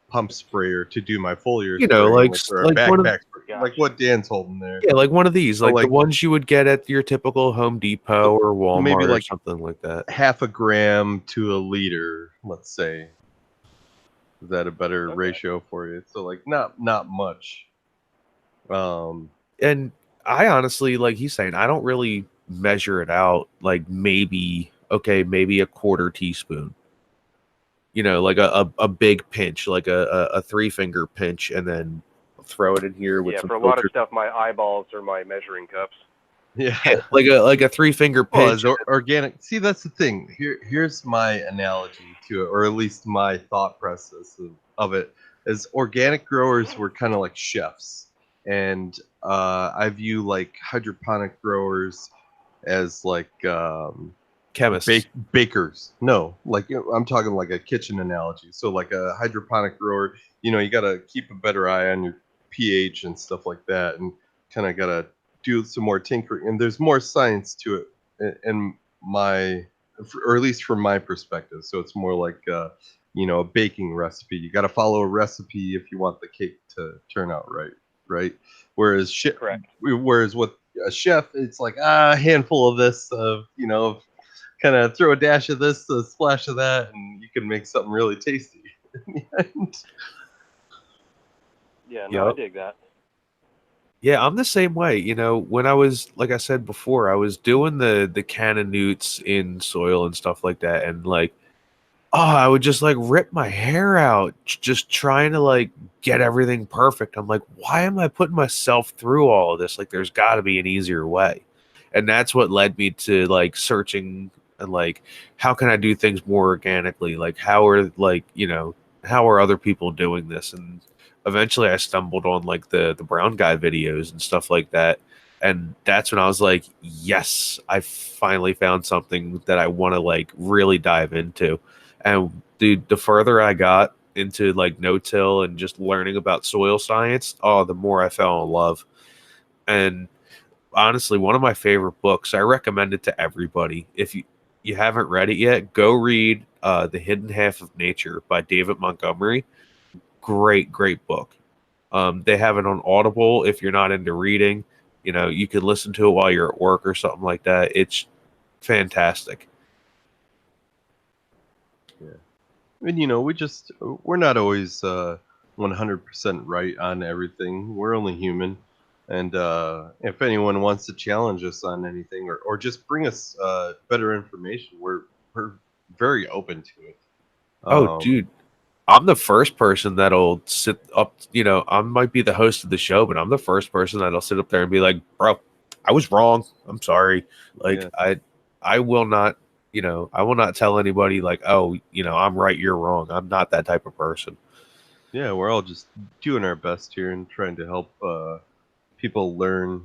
pump sprayer to do my foliar spraying, or a backpack spray, like what Dan's holding there. Yeah, like one of these, So like the ones you would get at your typical Home Depot or Walmart, maybe or something like that. half a gram to a liter, let's say. Is that a better ratio for you? So like not much. And I honestly, like he's saying, I don't really measure it out. Like maybe a quarter teaspoon. Like a big pinch, like a 3-finger pinch, and then throw it in here with some for a lot of stuff, my eyeballs are my measuring cups. Yeah, like a 3-finger pinch. Well, as organic. See, that's the thing. Here's my analogy to it, or at least my thought process of it. Is organic growers were kind of like chefs, and I view like hydroponic growers as like chemists, bakers. No, like I'm talking like a kitchen analogy. So like a hydroponic grower, you got to keep a better eye on your pH and stuff like that, and kind of got to do some more tinkering. And there's more science to it, in my, or at least from my perspective. So it's more like a baking recipe. You got to follow a recipe if you want the cake to turn out right? Whereas with a chef, it's like a handful of this, kind of throw a dash of this, a splash of that, and you can make something really tasty in the end. Yeah, no, I dig that. Yeah, I'm the same way. When I was, like I said before, I was doing the canna newts in soil and stuff like that, and I would just rip my hair out just trying to get everything perfect. I'm like, why am I putting myself through all of this? Like, there's got to be an easier way. And that's what led me to searching and how can I do things more organically? How are other people doing this? And eventually I stumbled on the brown guy videos and stuff like that. And that's when I was like, yes, I finally found something that I want to really dive into. And dude, the further I got into no-till and just learning about soil science, the more I fell in love. And honestly, one of my favorite books, I recommend it to everybody. If you haven't read it yet, go read The Hidden Half of Nature by David Montgomery. Great book. They have it on Audible if you're not into reading. You could listen to it while you're at work or something like that. It's fantastic. Yeah. And we're not always 100% right on everything. We're only human. And if anyone wants to challenge us on anything or just bring us better information, we're very open to it. Dude, I'm the first person that'll sit up, I might be the host of the show, but I'm the first person that'll sit up there and be like, bro, I was wrong. I'm sorry. I will not, I will not tell anybody I'm right, you're wrong. I'm not that type of person. Yeah, we're all just doing our best here and trying to help people learn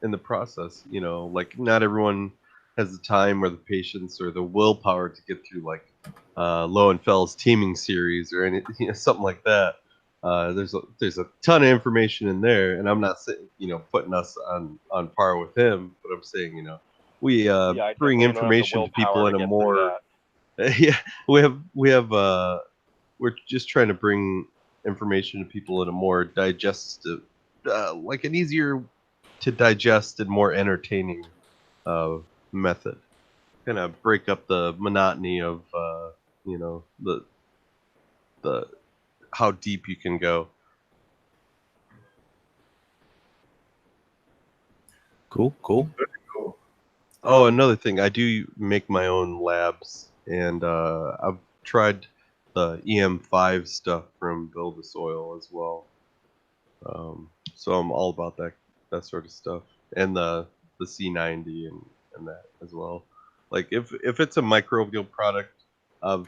in the process. Not everyone has the time or the patience or the willpower to get through Lowenfeld's teaming series or anything, something like that. There's a ton of information in there, and I'm not saying putting us on par with him, but I'm saying we bring information to people in a more yeah we have we're just trying to bring information to people in a more digestive, an easier to digest and more entertaining method. Kind of break up the monotony of the how deep you can go. Cool. Very cool. Oh, another thing, I do make my own labs, and I've tried the EM5 stuff from Build a Soil as well. So I'm all about that sort of stuff, and the C90 and that as well. Like if it's a microbial product, I've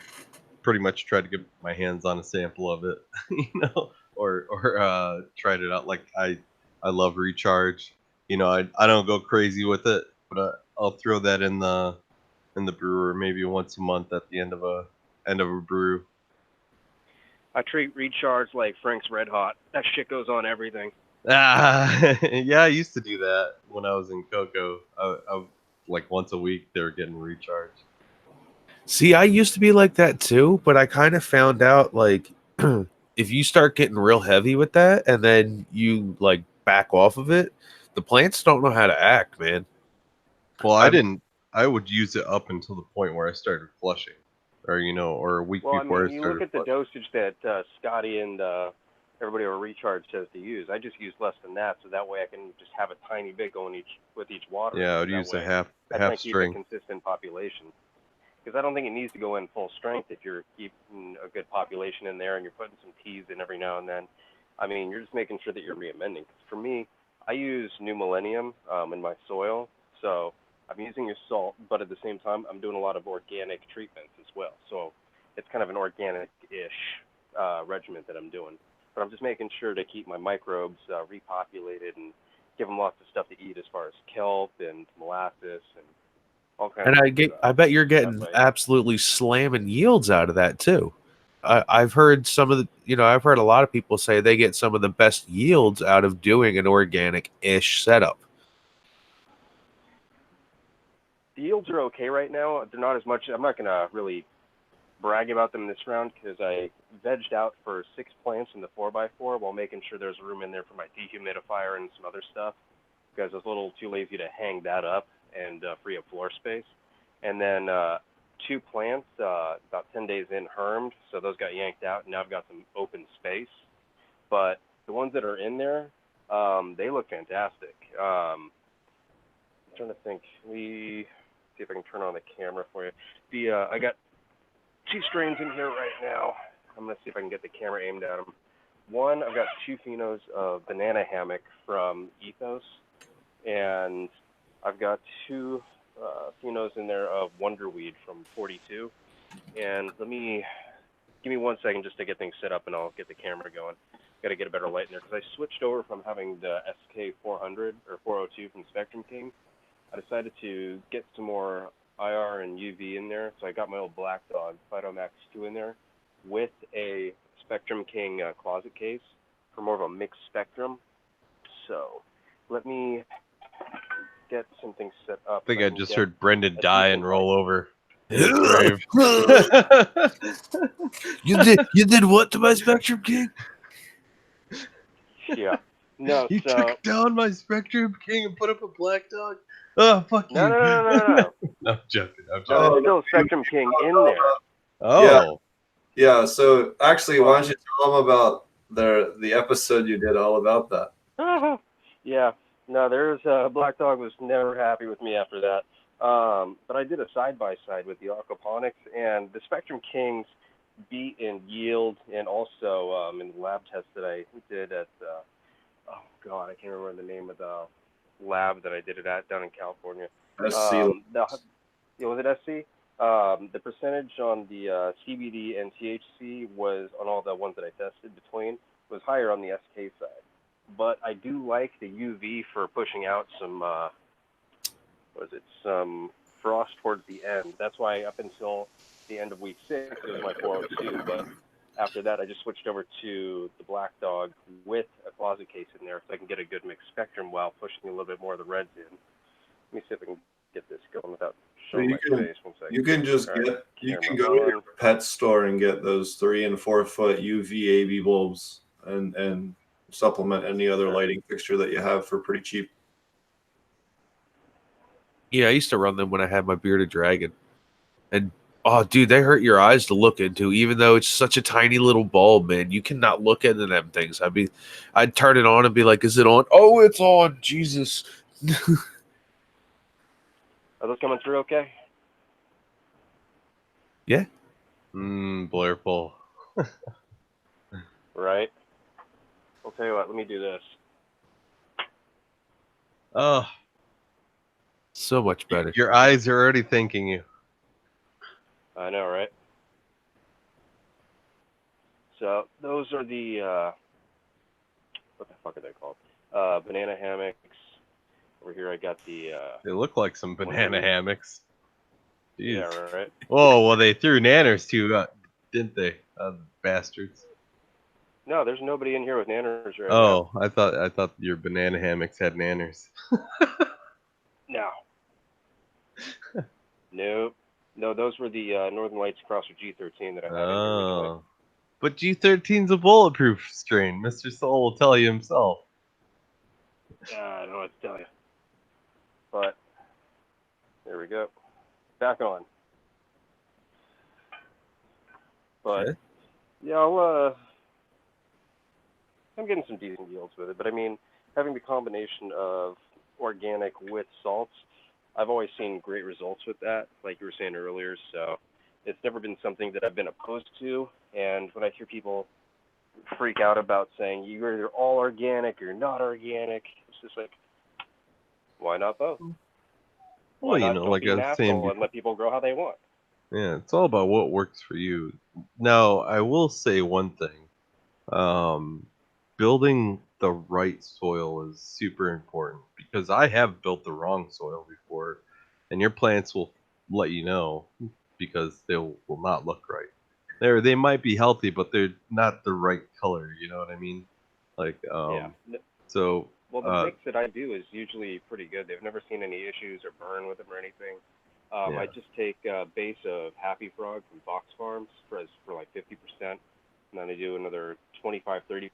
pretty much tried to get my hands on a sample of it, or tried it out. Like I love Recharge. I don't go crazy with it, but I'll throw that in the brewer maybe once a month at the end of a brew. I treat Recharge like Frank's Red Hot. That shit goes on everything. Yeah, I used to do that when I was in Cocoa. I like once a week they were getting Recharge. See, I used to be like that too, but I kind of found out like if you start getting real heavy with that and then you like back off of it, the plants don't know how to act, man. Well, I would use it up until the point where I started flushing, or or a week before I you started look at the flushing. dosage that Scotty and everybody over Recharge says to use. I just use less than that, so that way I can just have a tiny bit going with each water. Yeah, I would that use a way half I try and keep a string. consistent population. Because I don't think it needs to go in full strength if you're keeping a good population in there and you're putting some teas in every now and then. I mean, you're just making sure that you're re-amending. For me, I use New Millennium in my soil, so I'm using your salt, but at the same time, I'm doing a lot of organic treatments as well. So it's kind of an organic-ish regimen that I'm doing. But I'm just making sure to keep my microbes repopulated and give them lots of stuff to eat as far as kelp and molasses and all kinds And of I bet you're that getting way. absolutely slamming yields out of that too. I've heard some of the, I've heard a lot of people say they get some of the best yields out of doing an organic-ish setup. The yields are okay right now. They're not as much. I'm not going to really brag about them this round because I vegged out for 6 plants in the 4x4 while making sure there's room in there for my dehumidifier and some other stuff because I was a little too lazy to hang that up and free up floor space. And then 2 plants, about 10 days in, hermed, so those got yanked out, and now I've got some open space. But the ones that are in there, they look fantastic. I'm trying to think. Let me see if I can turn on the camera for you. I got 2 strains in here right now. I'm going to see if I can get the camera aimed at them. One, I've got 2 phenos of Banana Hammock from Ethos, and I've got 2 phenos in there of Wonderweed from 42. And give me 1 second just to get things set up, and I'll get the camera going. Got to get a better light in there because I switched over from having the SK400 or 402 from Spectrum King. I decided to get some more IR and UV in there, so I got my old Black Dog Phytomax 2 in there with a Spectrum King closet case for more of a mixed spectrum. So let me get something set up. I think I just heard Brendan die and roll over. You did what to my Spectrum King? Yeah. No, You so took down my Spectrum King and put up a Black Dog? Oh, fuck you. no. No, I'm joking. There's still Spectrum King in there. Oh. Yeah, so actually, why don't you tell them about the episode you did all about that? Yeah. No, there's Black Dog was never happy with me after that. But I did a side-by-side with the Aquaponics, and the Spectrum Kings beat in yield and also in the lab test that I did at, oh, God, I can't remember the name of the lab that I did it at down in California. SC. Was it SC? The percentage on the CBD and THC was, on all the ones that I tested between, was higher on the SK side. But I do like the UV for pushing out some, some frost towards the end. That's why up until the end of week 6, it was my 402. But after that, I just switched over to the Black Dog with a closet case in there so I can get a good mixed spectrum while pushing a little bit more of the reds in. Let me see if I can get this going without showing my face. 1 second. You can just you can go to your pet store and get those 3 and 4 foot UV AB bulbs and supplement any other lighting fixture that you have for pretty cheap. Yeah, I used to run them when I had my bearded dragon. And oh, dude, they hurt your eyes to look into, even though it's such a tiny little bulb, man. You cannot look into them things. I'd turn it on and be like, is it on? Oh, it's on. Jesus. Are those coming through okay? Yeah. Blurple. Right? I'll tell you what. Let me do this. Oh, So much better. your eyes are already thanking you. I know, right? So those are the what the fuck are they called? Banana hammocks. Over here, I got the. They look like some banana hammocks. Jeez. Yeah, right. Oh, well, they threw nanners too, didn't they? Bastards. No, there's nobody in here with nanners right Oh, I thought your banana hammocks had nanners. now. No. Nope. No, those were the Northern Lights Crosser G13 that I had in here originally. Oh. But G13's a bulletproof strain. Mr. Soul will tell you himself. I don't know what to tell you. But there we go. Back on. But Okay. yeah, I'm getting some decent yields with it. But I mean, having the combination of organic with salts, I've always seen great results with that, like you were saying earlier. So it's never been something that I've been opposed to. And when I hear people freak out about saying you're either all organic or not organic, it's just like, why not both? Well, Why not like don't be I was saying natural before. and let people grow how they want? Yeah, it's all about what works for you. Now, I will say one thing. Building the right soil is super important because I have built the wrong soil before, and your plants will let you know because they will not look right. They might be healthy, but they're not the right color. You know what I mean? Like, Yeah. so. Well, the mix that I do is usually pretty good. They've never seen any issues or burn with them or anything. Yeah. I just take a base of Happy Frog from Fox Farms for like 50%, and then I do another 25-30%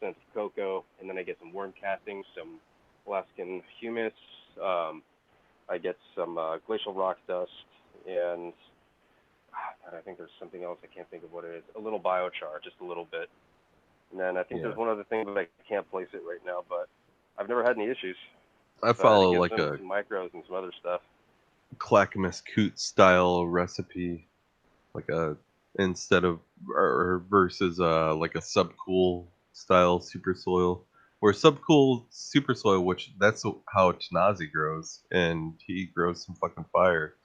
of cocoa, and then I get some worm castings, some Alaskan humus. I get some glacial rock dust, and God, I think there's something else. I can't think of what it is. A little biochar, just a little bit. And then I think there's one other thing, but I can't place it right now. But I've never had any issues. I follow like some micros and some other stuff. Clackamas Coot style recipe, like instead of or versus like a subcool style super soil, or subcool super soil, which that's how Chinazi grows, and he grows some fucking fire.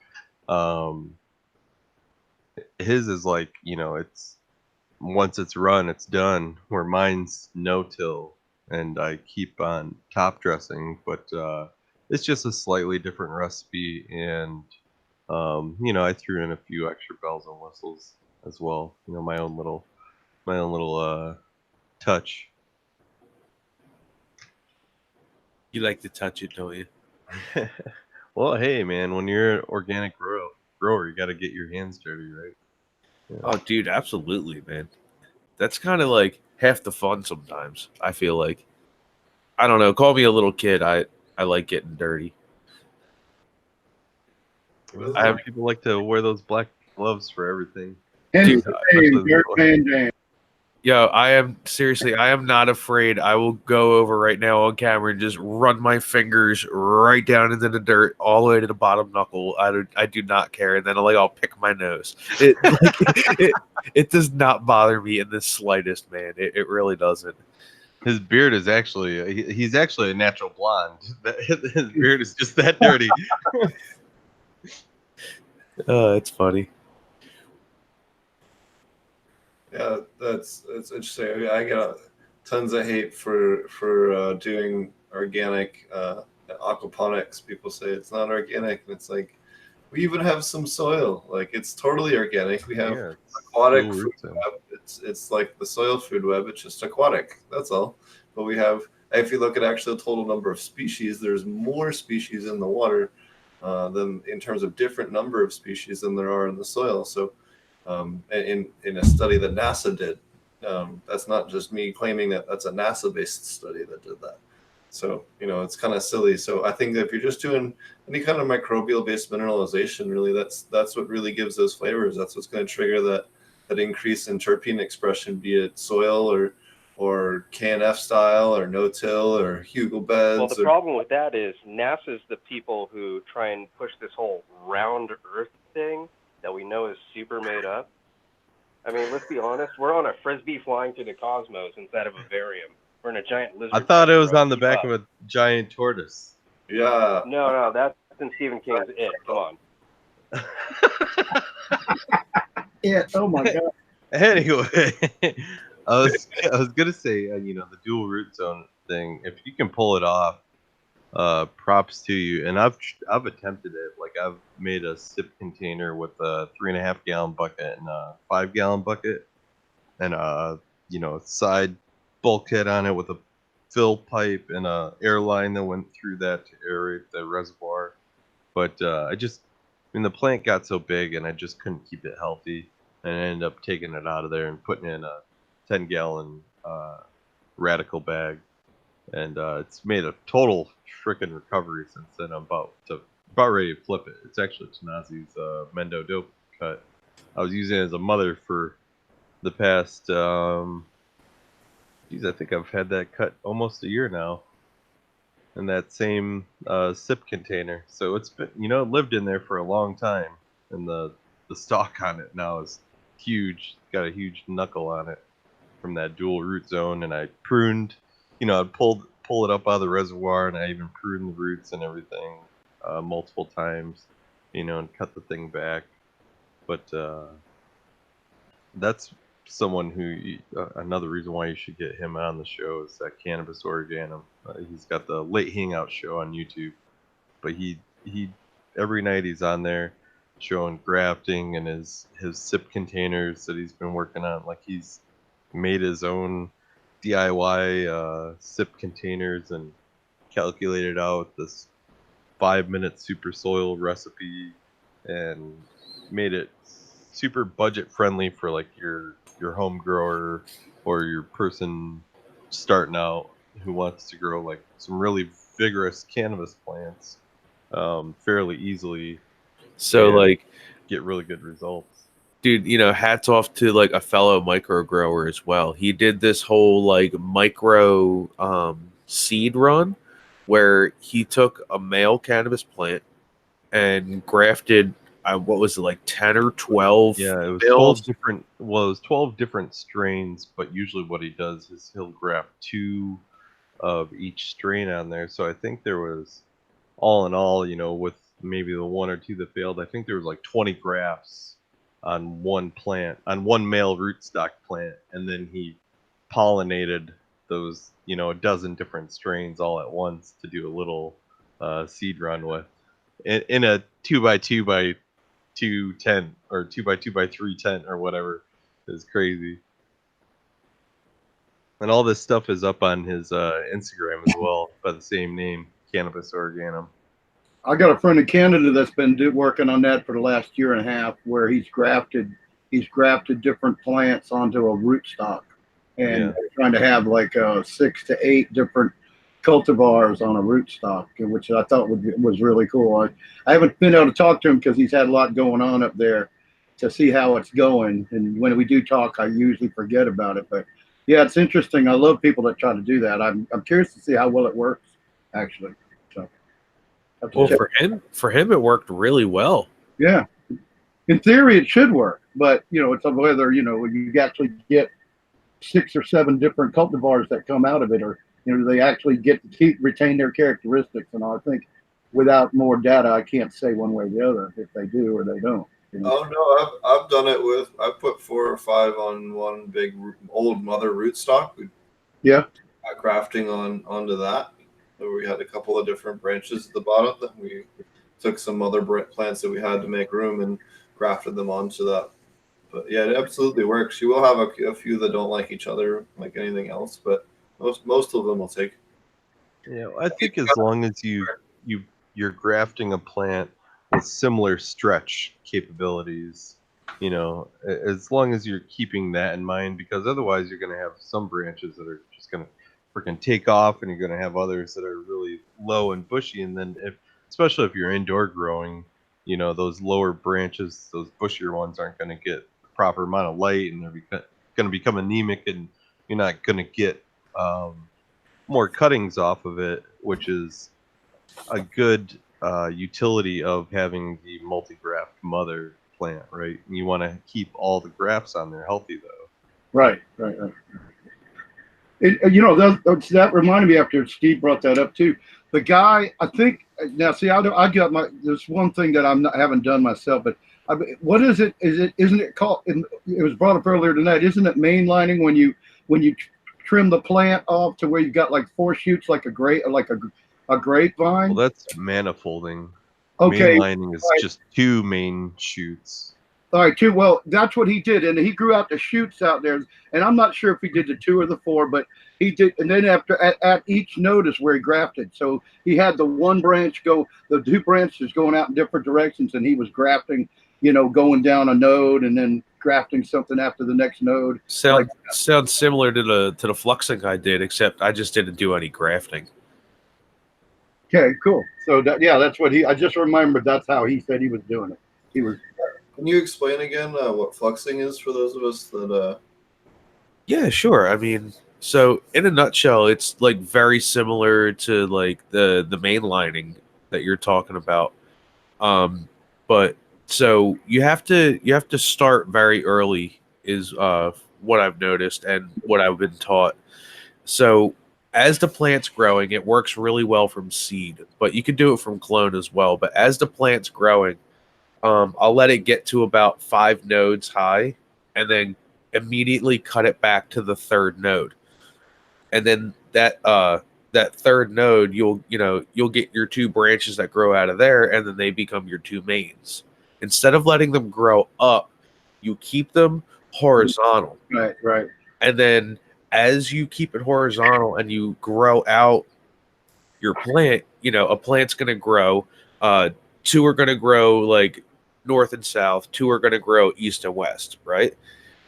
His is like, it's once it's run, it's done. Where mine's no-till, and I keep on top dressing, but it's just a slightly different recipe, and I threw in a few extra bells and whistles as well. My own little touch. You like to touch it, don't you? Well, hey man, when you're an organic grower, you got to get your hands dirty, right? Yeah. Oh, dude, absolutely, man. That's kind of like half the fun sometimes. I feel like, I don't know. Call me a little kid. I like getting dirty. People like to wear those black gloves for everything. Dude, James. Yo, I am not afraid. I will go over right now on camera and just run my fingers right down into the dirt, all the way to the bottom knuckle. I do not care, and then I'll pick my nose. It does not bother me in the slightest, man. It really doesn't. His beard is he's actually a natural blonde. His beard is just that dirty. It's funny. Yeah, that's interesting. I get tons of hate for doing organic aquaponics. People say it's not organic, and it's like, we even have some soil. Like, it's totally organic. We have aquatic food web. It's like the soil food web. It's just aquatic. That's all. But we have, if you look at actually the total number of species, there's more species in the water than in terms of different number of species than there are in the soil. So in a study that NASA did, that's not just me claiming that. That's a NASA-based study that did that. So, it's kind of silly. So I think that if you're just doing any kind of microbial-based mineralization, really, that's what really gives those flavors. That's what's going to trigger that increase in terpene expression, be it soil or KNF style or no-till or Hugel beds. Well, the problem with that is NASA's the people who try and push this whole round Earth thing that we know is super made up. I mean, let's be honest. We're on a frisbee flying through the cosmos inside of a vivarium. We're in a giant lizard. I thought it was bro. on the Keep back up. of a giant tortoise. Yeah. No, that's in Stephen King's It. Come on. Yeah. Oh my God. Anyway, I was gonna say, the dual root zone thing. If you can pull it off, props to you. And I've attempted it. Like I've made a sip container with a 3.5 gallon bucket and a 5 gallon bucket, and side bulkhead on it with a fill pipe and a air line that went through that to aerate the reservoir. But the plant got so big and I just couldn't keep it healthy, and I ended up taking it out of there and putting in a 10-gallon radical bag, and it's made a total frickin' recovery since then. I'm about ready to flip it. It's actually Tanazi's Mendo dope cut. I was using it as a mother for the past I think I've had that cut almost a year now, in that same sip container. So it's been, it lived in there for a long time, and the stalk on it now is huge. It's got a huge knuckle on it from that dual root zone, and I pruned. I'd pull it up out of the reservoir, and I even pruned the roots and everything multiple times, and cut the thing back. But that's someone who another reason why you should get him on the show is that Cannabis Organum. He's got the Late Hangout show on YouTube, but he every night he's on there showing grafting and his sip containers that he's been working on. Like he's made his own DIY sip containers and calculated out this 5-minute super soil recipe and made it super budget friendly for like your home grower or your person starting out who wants to grow like some really vigorous cannabis plants fairly easily. So like, get really good results. Dude, hats off to like a fellow micro grower as well. He did this whole like micro seed run where he took a male cannabis plant and grafted what was it, like 10 or 12? Yeah, it was bills? 12 different strains, but usually what he does is he'll graft 2 of each strain on there. So I think there was, all in all, with maybe the 1 or 2 that failed, I think there was like 20 grafts on one plant, on one male rootstock plant, and then he pollinated those, a dozen different strains all at once to do a little seed run with in a 2x2 by 2 tent or 2x2 by 3 tent or whatever. Is crazy. And all this stuff is up on his Instagram as well by the same name, Cannabis Organum. I got a friend in Canada that's been working on that for the last year and a half, where he's grafted different plants onto a rootstock, and trying to have like 6 to 8 different cultivars on a rootstock, which I thought was really cool. I haven't been able to talk to him because he's had a lot going on up there to see how it's going, and when we do talk, I usually forget about it. But yeah, it's interesting. I love people that try to do that. I'm curious to see how well it works, actually. So. Well, for him, it worked really well. Yeah, in theory, it should work, but it's whether you actually get 6 or 7 different cultivars that come out of it, or they actually get to retain their characteristics. And I think without more data, I can't say one way or the other if they do or they don't. Oh no, I've done it with. I put 4 or 5 on one big old mother rootstock. Yeah, got grafting onto that. We had a couple of different branches at the bottom. Then we took some other plants that we had to make room and grafted them onto that. But yeah, it absolutely works. You will have a few that don't like each other, like anything else, but most of them will take. Yeah, I think as long as you're grafting a plant with similar stretch capabilities, as long as you're keeping that in mind, because otherwise you're going to have some branches that are just going to freaking take off, and you're going to have others that are really low and bushy. And then especially if you're indoor growing, those lower branches, those bushier ones aren't going to get the proper amount of light, and they're going to become anemic, and you're not going to get more cuttings off of it, which is a good utility of having the multi-graft mother plant, right? And you want to keep all the grafts on there healthy, though. Right. That reminded me after Steve brought that up too. The guy, I think now. See, I got my. There's one thing that I haven't done myself, but what is it? Isn't it called? It was brought up earlier tonight. Isn't it mainlining when you trim the plant off to where you've got like 4 shoots, like a grapevine? Well, that's manifolding. Okay, Mainlining is right. just 2 main shoots. All right, too. Well, that's what he did, and he grew out the shoots out there. And I'm not sure if he did the 2 or the 4, but he did. And then at each node is where he grafted. So he had the 1 branch go, the 2 branches going out in different directions, and he was grafting, going down a node and then grafting something after the next node. Sounds similar to the fluxing I did, except I just didn't do any grafting. Okay, cool. So that's what I just remembered. That's how he said he was doing it. He was. Can you explain again what fluxing is for those of us that? Yeah, sure. I mean, so in a nutshell, it's like very similar to like the mainlining that you're talking about. But so you have to start very early is what I've noticed and what I've been taught. So as the plant's growing, it works really well from seed, but you could do it from clone as well. But as the plant's growing, I'll let it get to about 5 nodes high, and then immediately cut it back to the 3rd node. And then that 3rd node, you'll get your 2 branches that grow out of there, and then they become your 2 mains. Instead of letting them grow up, you keep them horizontal. Right. And then as you keep it horizontal and you grow out your plant, a plant's going to grow. 2 are going to grow like north and south. 2 are going to grow east and west, right?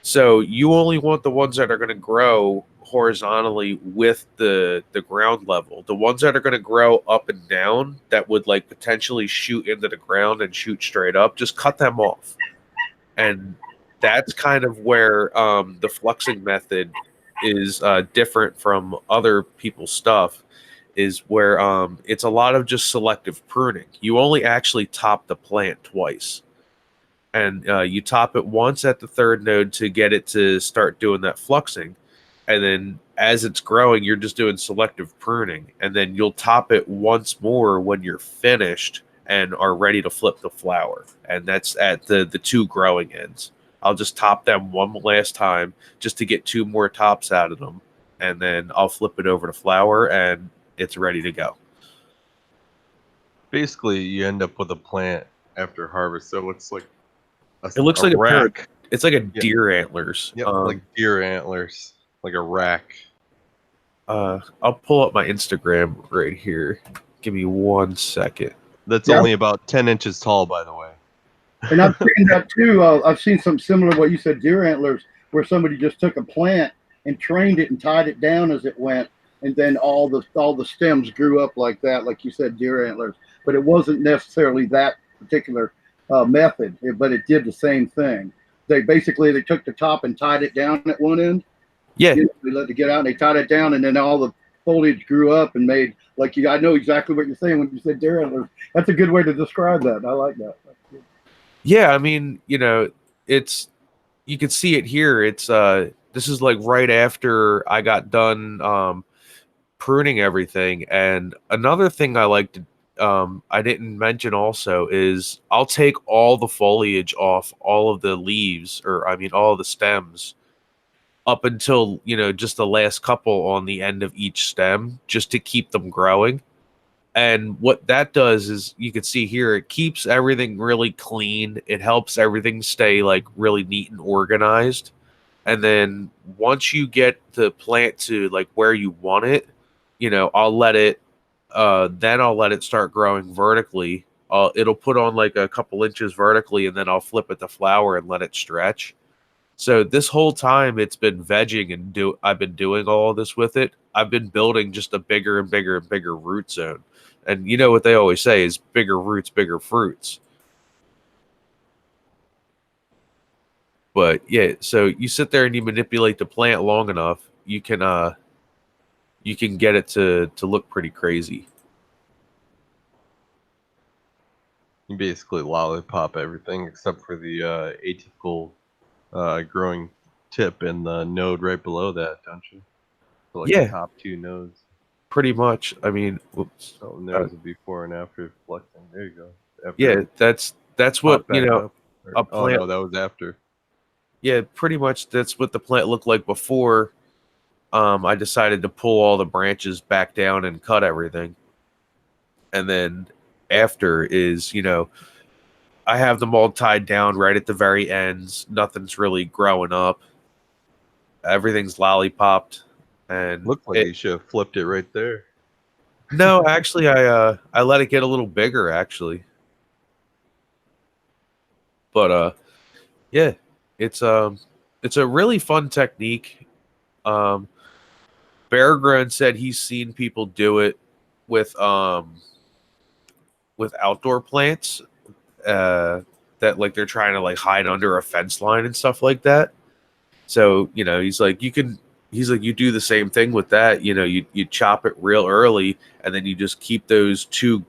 So you only want the ones that are going to grow horizontally with the ground level. The ones that are going to grow up and down that would like potentially shoot into the ground and shoot straight up, just cut them off. And that's kind of where the fluxing method is different from other people's stuff, is where it's a lot of just selective pruning. You only actually top the plant twice. And you top it once at the 3rd node to get it to start doing that fluxing. And then as it's growing, you're just doing selective pruning. And then you'll top it once more when you're finished and are ready to flip the flower. And that's at the 2 growing ends. I'll just top them one last time just to get 2 more tops out of them. And then I'll flip it over to flower and it's ready to go. Basically, you end up with a plant after harvest. So it looks like a rack. It's like a deer antlers. Yep, like deer antlers, like a rack. I'll pull up my Instagram right here. Give me 1 second. That's only about 10 inches tall, by the way. And I've seen that too. I've seen some similar to what you said, deer antlers, where somebody just took a plant and trained it and tied it down as it went, and then all the stems grew up like that, like you said, deer antlers. But it wasn't necessarily that particular method, but it did the same thing. They took the top and tied it down at one end. Yeah, they let it get out and they tied it down, and then all the foliage grew up and made like you. I know exactly what you're saying when you said deer antlers. That's a good way to describe that. I like that. Yeah, I mean, it's you can see it here. It's this is like right after I got done pruning everything. And another thing I like to I didn't mention also is I'll take all the foliage off all of the leaves, or I mean all of the stems, up until just the last couple on the end of each stem, just to keep them growing. And what that does is, you can see here, it keeps everything really clean. It helps everything stay like really neat and organized. And then once you get the plant to like where you want it, I'll let it start growing vertically. It'll put on like a couple inches vertically, and then I'll flip it to flower and let it stretch. So this whole time it's been vegging, and I've been doing all of this with it. I've been building just a bigger and bigger and bigger root zone. And you know what they always say is bigger roots, bigger fruits. But yeah, so you sit there and you manipulate the plant long enough, you can get it to look pretty crazy. You basically lollipop everything except for the atypical growing tip and the node right below that, don't you? So like Yeah. the top 2 nodes. Pretty much. I mean, whoops. Oh, and there's a before and after flexing. There you go. After Yeah, that's what, pop back up. a Oh plant. no, that was after. Yeah, pretty much that's what the plant looked like before. I decided to pull all the branches back down and cut everything. And then after is, I have them all tied down right at the very ends. Nothing's really growing up. Everything's lollipopped. And Looked like you should have flipped it right there. no, actually I let it get a little bigger actually. But yeah, it's a really fun technique. BrayneGro said he's seen people do it with outdoor plants that like they're trying to like hide under a fence line and stuff like that. So, he's like you do the same thing with that. You chop it real early and then you just keep those two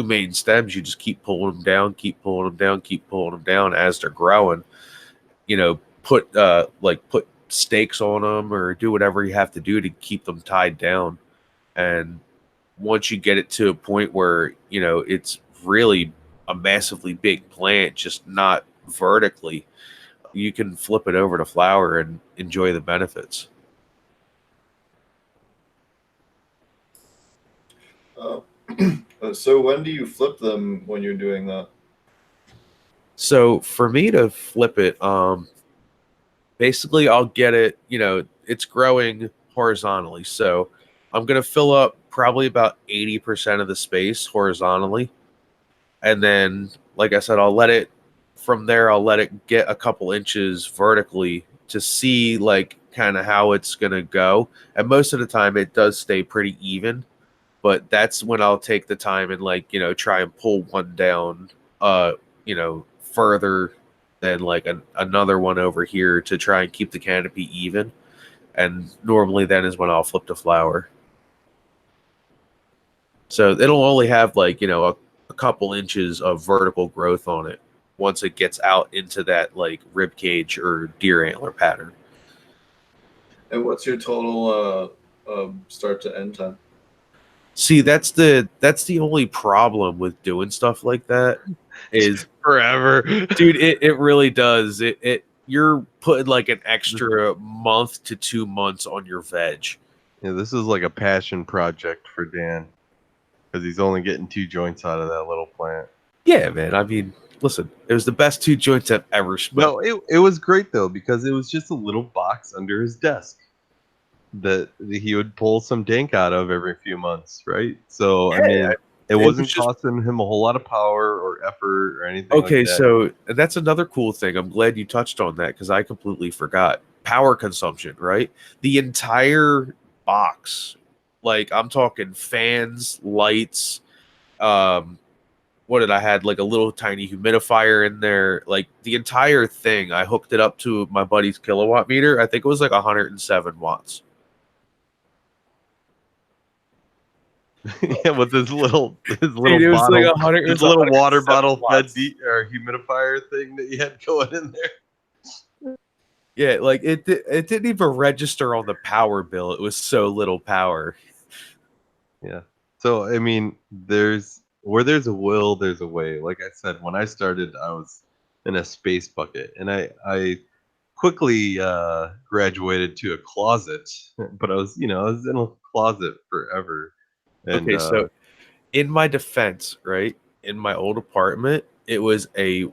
main stems, you just keep pulling them down, keep pulling them down, keep pulling them down as they're growing. Put stakes on them or do whatever you have to do to keep them tied down. And once you get it to a point where, it's really a massively big plant, just not vertically, you can flip it over to flower and enjoy the benefits. So when do you flip them when you're doing that? So for me to flip it, basically I'll get it, it's growing horizontally. So I'm going to fill up probably about 80% of the space horizontally. And then, like I said, I'll let it get a couple inches vertically to see like kind of how it's going to go. And most of the time it does stay pretty even, but that's when I'll take the time and try and pull one down, further than like another one over here to try and keep the canopy even. And normally then is when I'll flip to flower. So it'll only have a couple inches of vertical growth on it once it gets out into that like rib cage or deer antler pattern. And what's your total start to end time? See, that's the only problem with doing stuff like that is forever. Dude, it really does. You're putting like an extra month to 2 months on your veg. Yeah, this is like a passion project for Dan because he's only getting 2 joints out of that little plant. Yeah, man. I mean, listen, it was the best 2 joints I've ever smoked. No, it was great though because it was just a little box under his desk that he would pull some dank out of every few months, right? So Yeah, I mean, it wasn't just costing him a whole lot of power or effort or anything. Okay, like that. so that's another cool thing. I'm glad you touched on that because I completely forgot. Power consumption, right? The entire box, like I'm talking fans, lights, what did I had? Like a little tiny humidifier in there. Like the entire thing, I hooked it up to my buddy's kilowatt meter. I think it was like 107 watts. Yeah, with his little Dude, it was bottle, like 100, his little water 107 bottle watts. fed or humidifier thing that you had going in there. Yeah, like it didn't even register on the power bill. It was so little power. Yeah. So I mean, there's a will, there's a way. Like I said, when I started, I was in a space bucket, and I quickly graduated to a closet. But I was in a closet forever. And, Okay, so in my defense, right, in my old apartment, it was a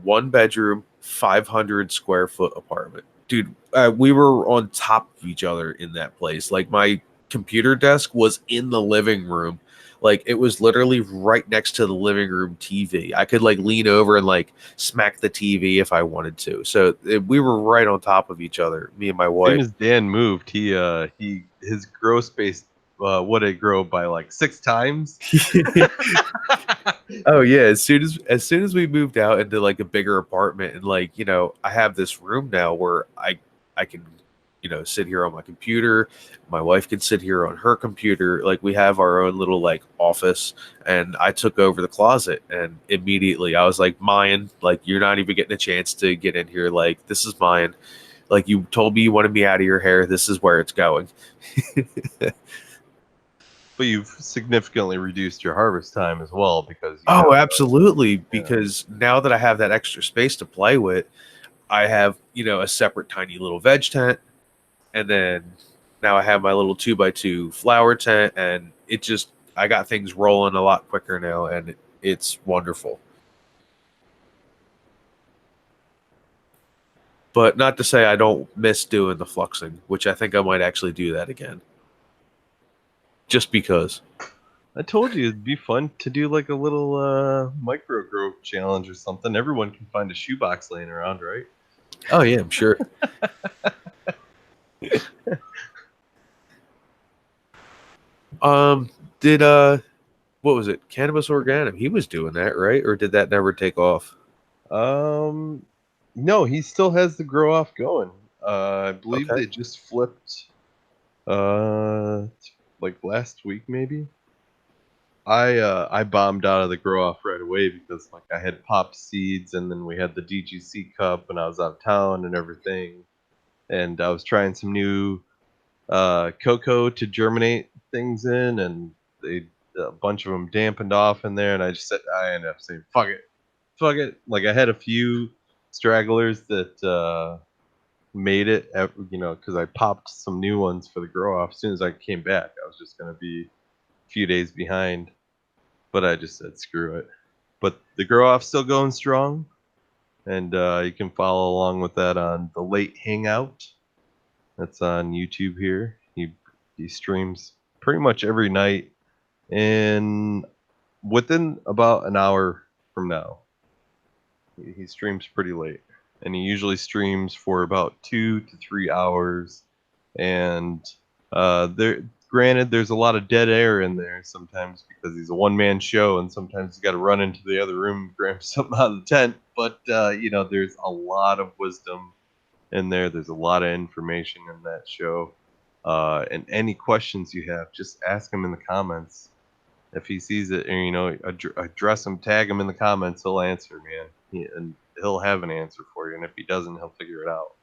1-bedroom, 500 square foot apartment. Dude, we were on top of each other in that place. Like my computer desk was in the living room. Like it was literally right next to the living room TV. I could like lean over and like smack the TV if I wanted to. So we were right on top of each other, me and my as wife. soon as Dan moved, his grow space would it grow by like 6 times. Oh yeah, as soon as we moved out into like a bigger apartment and like I have this room now where I can sit here on my computer. My wife can sit here on her computer. Like, we have our own little like office, and I took over the closet, and immediately I was like, mine, like, you're not even getting a chance to get in here. Like, this is mine. Like, you told me you wanted me out of your hair. This is where it's going. But you've significantly reduced your harvest time as well because Absolutely. Because now that I have that extra space to play with, I have, a separate tiny little veg tent. And then now I have my little 2x2 flower tent, and I got things rolling a lot quicker now, and it's wonderful. But not to say I don't miss doing the fluxing, which I think I might actually do that again. Just because. I told you it'd be fun to do like a little micro grow challenge or something. Everyone can find a shoebox laying around, right? Oh yeah, I'm sure. Did what was it? Cannabis Organic. He was doing that, right? Or did that never take off? No, he still has the grow off going. I believe they just flipped like last week maybe. I bombed out of the grow off right away because like I had popped seeds, and then we had the DGC cup, and I was out of town and everything, and I was trying some new cocoa to germinate things in, and a bunch of them dampened off in there, and I ended up saying fuck it. Like, I had a few stragglers that made it, because I popped some new ones for the grow off. As soon as I came back, I was just going to be a few days behind, but I just said screw it. But the grow off's still going strong, and you can follow along with that on the Late Hangout. That's on YouTube here. He streams pretty much every night, and within about an hour from now, he streams pretty late, and he usually streams for about 2 to 3 hours. And granted, there's a lot of dead air in there sometimes because he's a one-man show, and sometimes he's got to run into the other room and grab something out of the tent. But there's a lot of wisdom in there. There's a lot of information in that show. And any questions you have, just ask him in the comments. If he sees it, and address him, tag him in the comments, he'll answer, man. And he'll have an answer for you. And if he doesn't, he'll figure it out.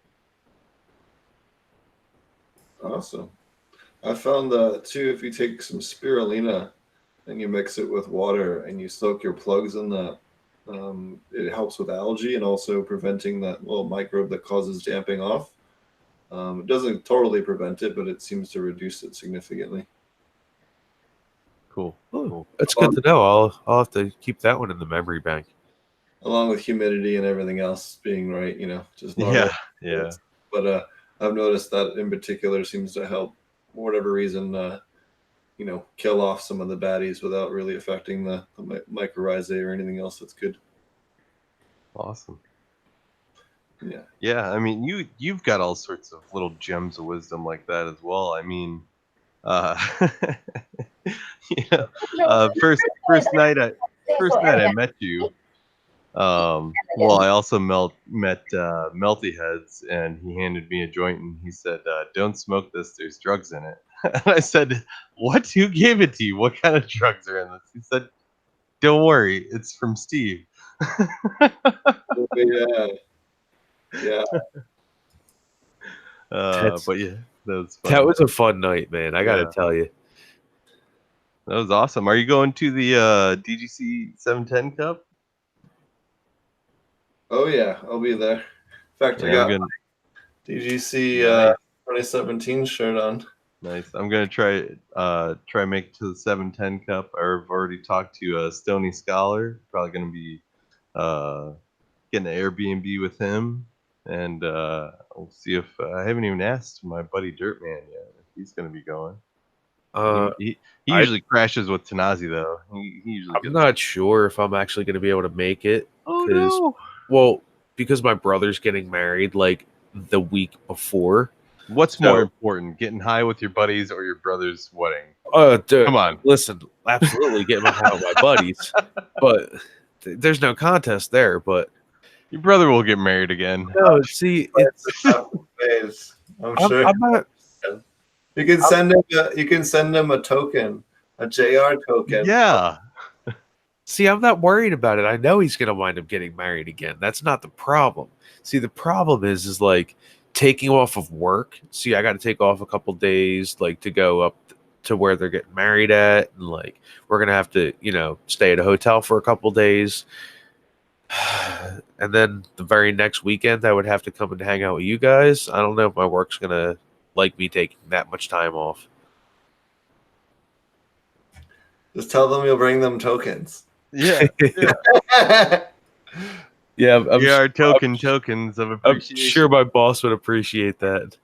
Awesome. I found too, if you take some spirulina and you mix it with water and you soak your plugs in that, it helps with algae and also preventing that little microbe that causes damping off. It doesn't totally prevent it, but it seems to reduce it significantly. Cool. That's good to know. I'll have to keep that one in the memory bank. Along with humidity and everything else being right, just normal. Yeah. But I've noticed that in particular seems to help, for whatever reason, kill off some of the baddies without really affecting the mycorrhizae or anything else. That's good. Awesome. Yeah. Yeah, I mean, you've got all sorts of little gems of wisdom like that as well. I mean, first night I met you. Well, I also met Melty Heads, and he handed me a joint, and he said, "Don't smoke this. There's drugs in it." And I said, "What? Who gave it to you? What kind of drugs are in this?" He said, "Don't worry, it's from Steve." Yeah. But yeah, that was fun. That was a fun night, man. I gotta tell you. That was awesome. Are you going to the DGC 710 Cup? Oh yeah, I'll be there. In fact, I got my DGC 2017 shirt on. Nice. I'm gonna try make it to the 710 Cup. I've already talked to Stony Scholar. Probably gonna be getting an Airbnb with him, and we'll see if I haven't even asked my buddy Dirtman yet if he's gonna be going. He usually crashes with Tanazi though. He usually. I'm not sure if I'm actually going to be able to make it. Oh no! Well, because my brother's getting married like the week before. What's more important, getting high with your buddies or your brother's wedding? Dude, come on. Listen, absolutely getting high with my buddies, but there's no contest there. But your brother will get married again. No, see, it's I'm sure. I'm not. You can send him a token, a JR token. Yeah. See, I'm not worried about it. I know he's going to wind up getting married again. That's not the problem. See, the problem is like taking off of work. See, I got to take off a couple days, like to go up to where they're getting married at, and like we're gonna have to, stay at a hotel for a couple days. And then the very next weekend, I would have to come and hang out with you guys. I don't know if my work's gonna like me taking that much time off. Just tell them you'll bring them tokens. Yeah. Yeah, We are tokens of I'm appreciation. sure my boss would appreciate that.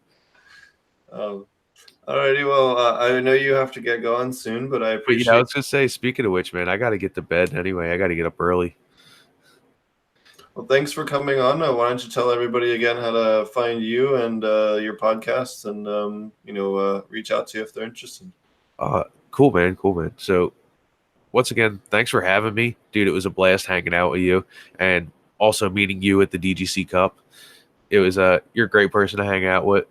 Alrighty, well, I know you have to get going soon, but I But appreciate. I was gonna say, speaking of which, man, I got to get to bed anyway. I got to get up early. Well, thanks for coming on. Why don't you tell everybody again how to find you and your podcasts, and reach out to you if they're interested. Cool, man. So, once again, thanks for having me, dude. It was a blast hanging out with you, and also meeting you at the DGC Cup. It was you're a great person to hang out with.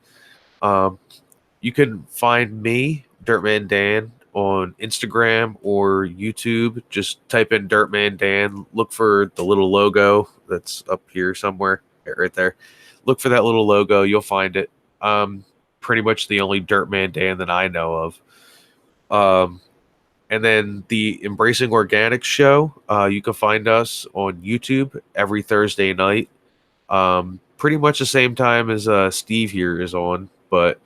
You can find me, Dirtman Dan, on Instagram or YouTube. Just type in Dirtman Dan. Look for the little logo that's up here somewhere, right there. Look for that little logo. You'll find it. Pretty much the only Dirtman Dan that I know of. And then the Embracing Organics show, you can find us on YouTube every Thursday night. Pretty much the same time as Steve here is on, but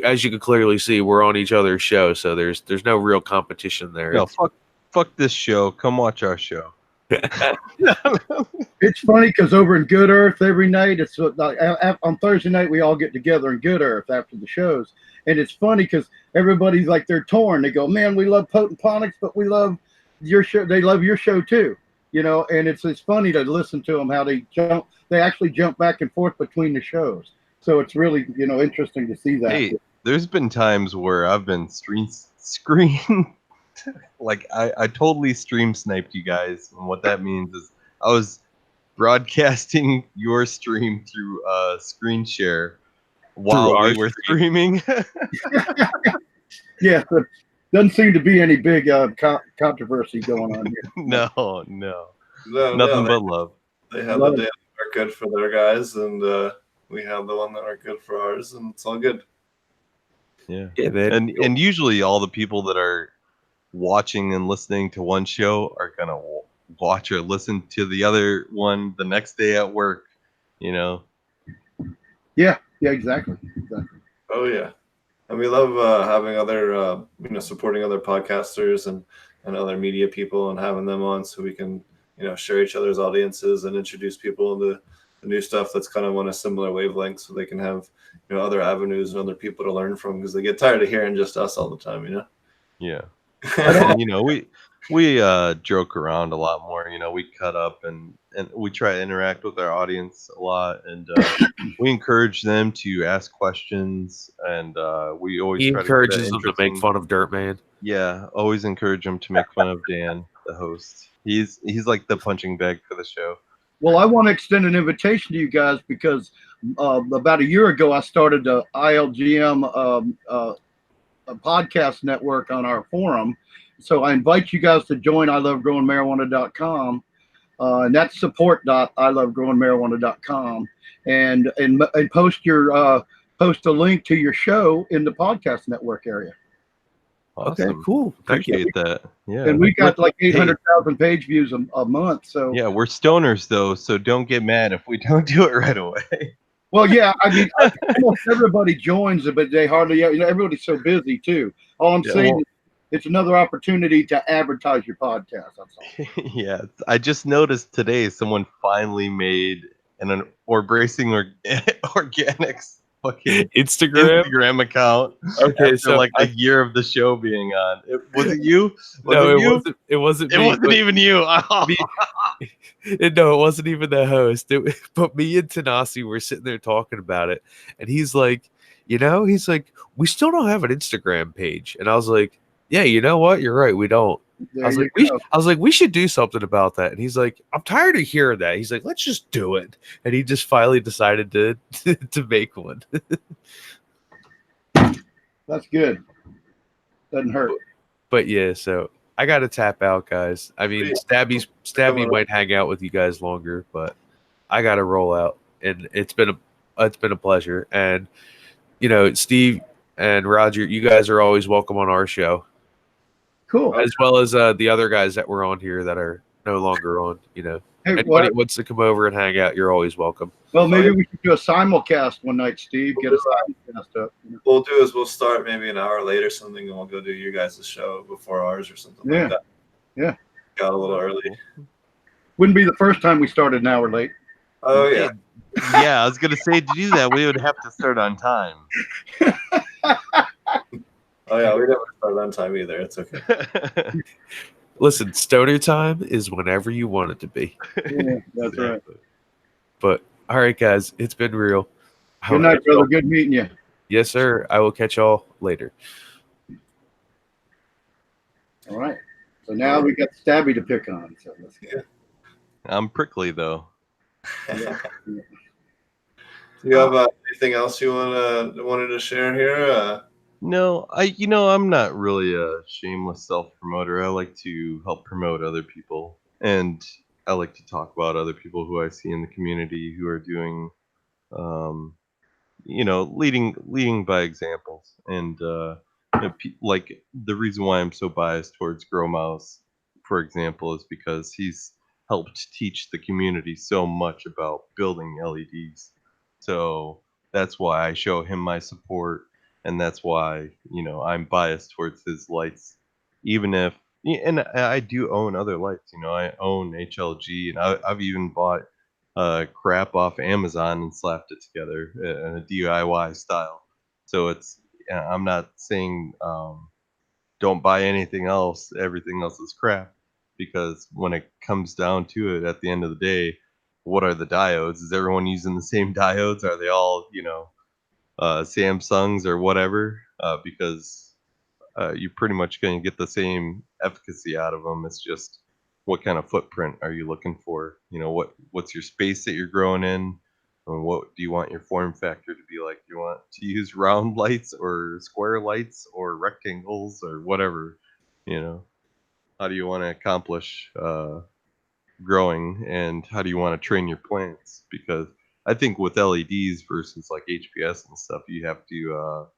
as you can clearly see, we're on each other's show, so there's no real competition there. No, fuck this show. Come watch our show. It's funny because over in Good Earth every night, it's like on Thursday night we all get together in Good Earth after the shows, and it's funny because everybody's like they're torn. They go, "Man, we love Potent Ponics, but we love your show. They love your show too." And it's funny to listen to them how they actually jump back and forth between the shows. So it's really interesting to see that. Hey, there's been times where I've been screen like I totally stream sniped you guys, and what that means is I was broadcasting your stream through screen share while we were streaming. Yeah, doesn't seem to be any big controversy going on here. No, nothing but love. They have the day that are good for their guys, and we have the one that are good for ours, and it's all good. Yeah, and usually all the people that are watching and listening to one show are gonna watch or listen to the other one the next day at work. Yeah, exactly. Oh yeah, and we love having other supporting other podcasters and other media people and having them on so we can share each other's audiences and introduce people into the new stuff that's kind of on a similar wavelength, so they can have other avenues and other people to learn from, because they get tired of hearing just us all the time. Yeah. And, we joke around a lot more. We cut up and we try to interact with our audience a lot, and we encourage them to ask questions, and we always he try encourages to them to make fun of Dirtman. Yeah, always encourage them to make fun of Dan, the host. He's like the punching bag for the show. Well, I want to extend an invitation to you guys because about a year ago I started the ILGM a podcast network on our forum. So I invite you guys to join ilovegrowingmarijuana.com, and that's support.ilovegrowingmarijuana.com, and post a link to your show in the podcast network area. Awesome. Okay, cool. Appreciate that. Yeah. And we got like 800,000 page views a month. So yeah, we're stoners though, so don't get mad if we don't do it right away. Well, yeah, I mean, almost everybody joins it, but they hardly, everybody's so busy too. All I'm saying is it's another opportunity to advertise your podcast. That's all. Yeah, I just noticed today someone finally made an Embracing Organics fucking Instagram account. Okay, after so like a year of the show being on. Was it you? It wasn't me, it wasn't even you. No, it wasn't even the host. But me and Tanasi were sitting there talking about it, and he's like, we still don't have an Instagram page. And I was like, yeah, you know what? You're right, we don't. There I was you like, go. we should do something about that. And he's like, I'm tired of hearing that. He's like, let's just do it. And he just finally decided to to make one. That's good. Doesn't hurt. But yeah, so I got to tap out, guys. I mean, Stabby might hang out with you guys longer, but I got to roll out. And it's been a pleasure. And you know, Steve and Roger, you guys are always welcome on our show. Cool. As well as the other guys that were on here that are no longer on. You know, Hey, anybody wants to come over and hang out, you're always welcome. well, maybe we should do a simulcast one night, Steve. Get a simulcast up. What we'll do is we'll start maybe an hour late or something, and we'll go do your guys' show before ours or something like that. Yeah. Got a little early. Wouldn't be the first time we started an hour late. Oh yeah. Yeah, I was gonna say to do that, we would have to start on time. Oh yeah, we never start on time either. It's okay. Listen, stoner time is whenever you want it to be. Yeah, that's right. But all right, guys, it's been real. Good night, brother. Good meeting you. Yes, sir. I will catch y'all later. All right. So now we got Stabby to pick on. So let's go. I'm prickly though. Yeah. Do you have anything else you wanted to share here? No, I'm not really a shameless self-promoter. I like to help promote other people, and I like to talk about other people who I see in the community who are doing, leading by examples. And like the reason why I'm so biased towards Grow Mouse, for example, is because he's helped teach the community so much about building LEDs. So that's why I show him my support. And that's why, I'm biased towards his lights, even if, and I do own other lights. I own HLG, and I've even bought crap off Amazon and slapped it together in a DIY style. So I'm not saying don't buy anything else. Everything else is crap, because when it comes down to it, at the end of the day, what are the diodes? Is everyone using the same diodes? Are they all, Samsungs or whatever, because you're pretty much going to get the same efficacy out of them. It's just what kind of footprint are you looking for? What's your space that you're growing in, and what do you want your form factor to be like? Do you want to use round lights or square lights or rectangles or whatever? How do you want to accomplish growing, and how do you want to train your plants? Because I think with LEDs versus like HPS and stuff, you have to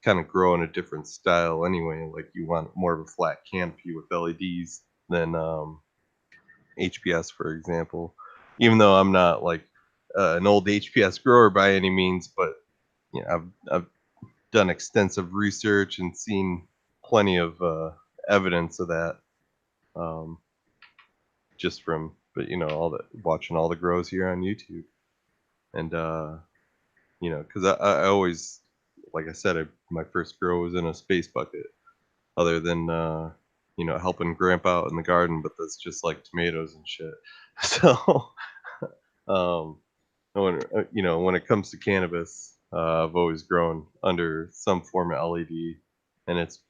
kind of grow in a different style anyway. Like you want more of a flat canopy with LEDs than HPS, for example. Even though I'm not like an old HPS grower by any means, but I've done extensive research and seen plenty of evidence of that. Just from, but watching all the grows here on YouTube, and because I always, like I said, my first grow was in a space bucket, other than helping grandpa out in the garden, but that's just like tomatoes and shit. So when it comes to cannabis, I've always grown under some form of LED, and it's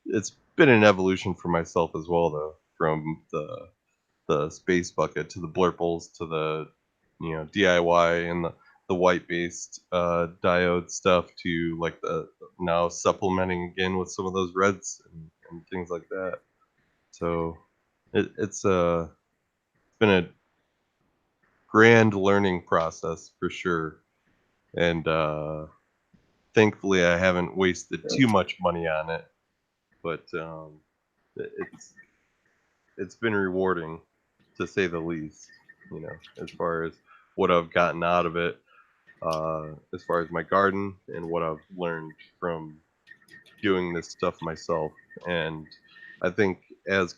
been an evolution for myself as well, though, from the space bucket to the blurples to the DIY and the white based diode stuff to like the now supplementing again with some of those reds and things like that. So it's been a grand learning process for sure, and thankfully I haven't wasted too much money on it, but it's been rewarding, to say the least, as far as what I've gotten out of it, as far as my garden and what I've learned from doing this stuff myself. And I think as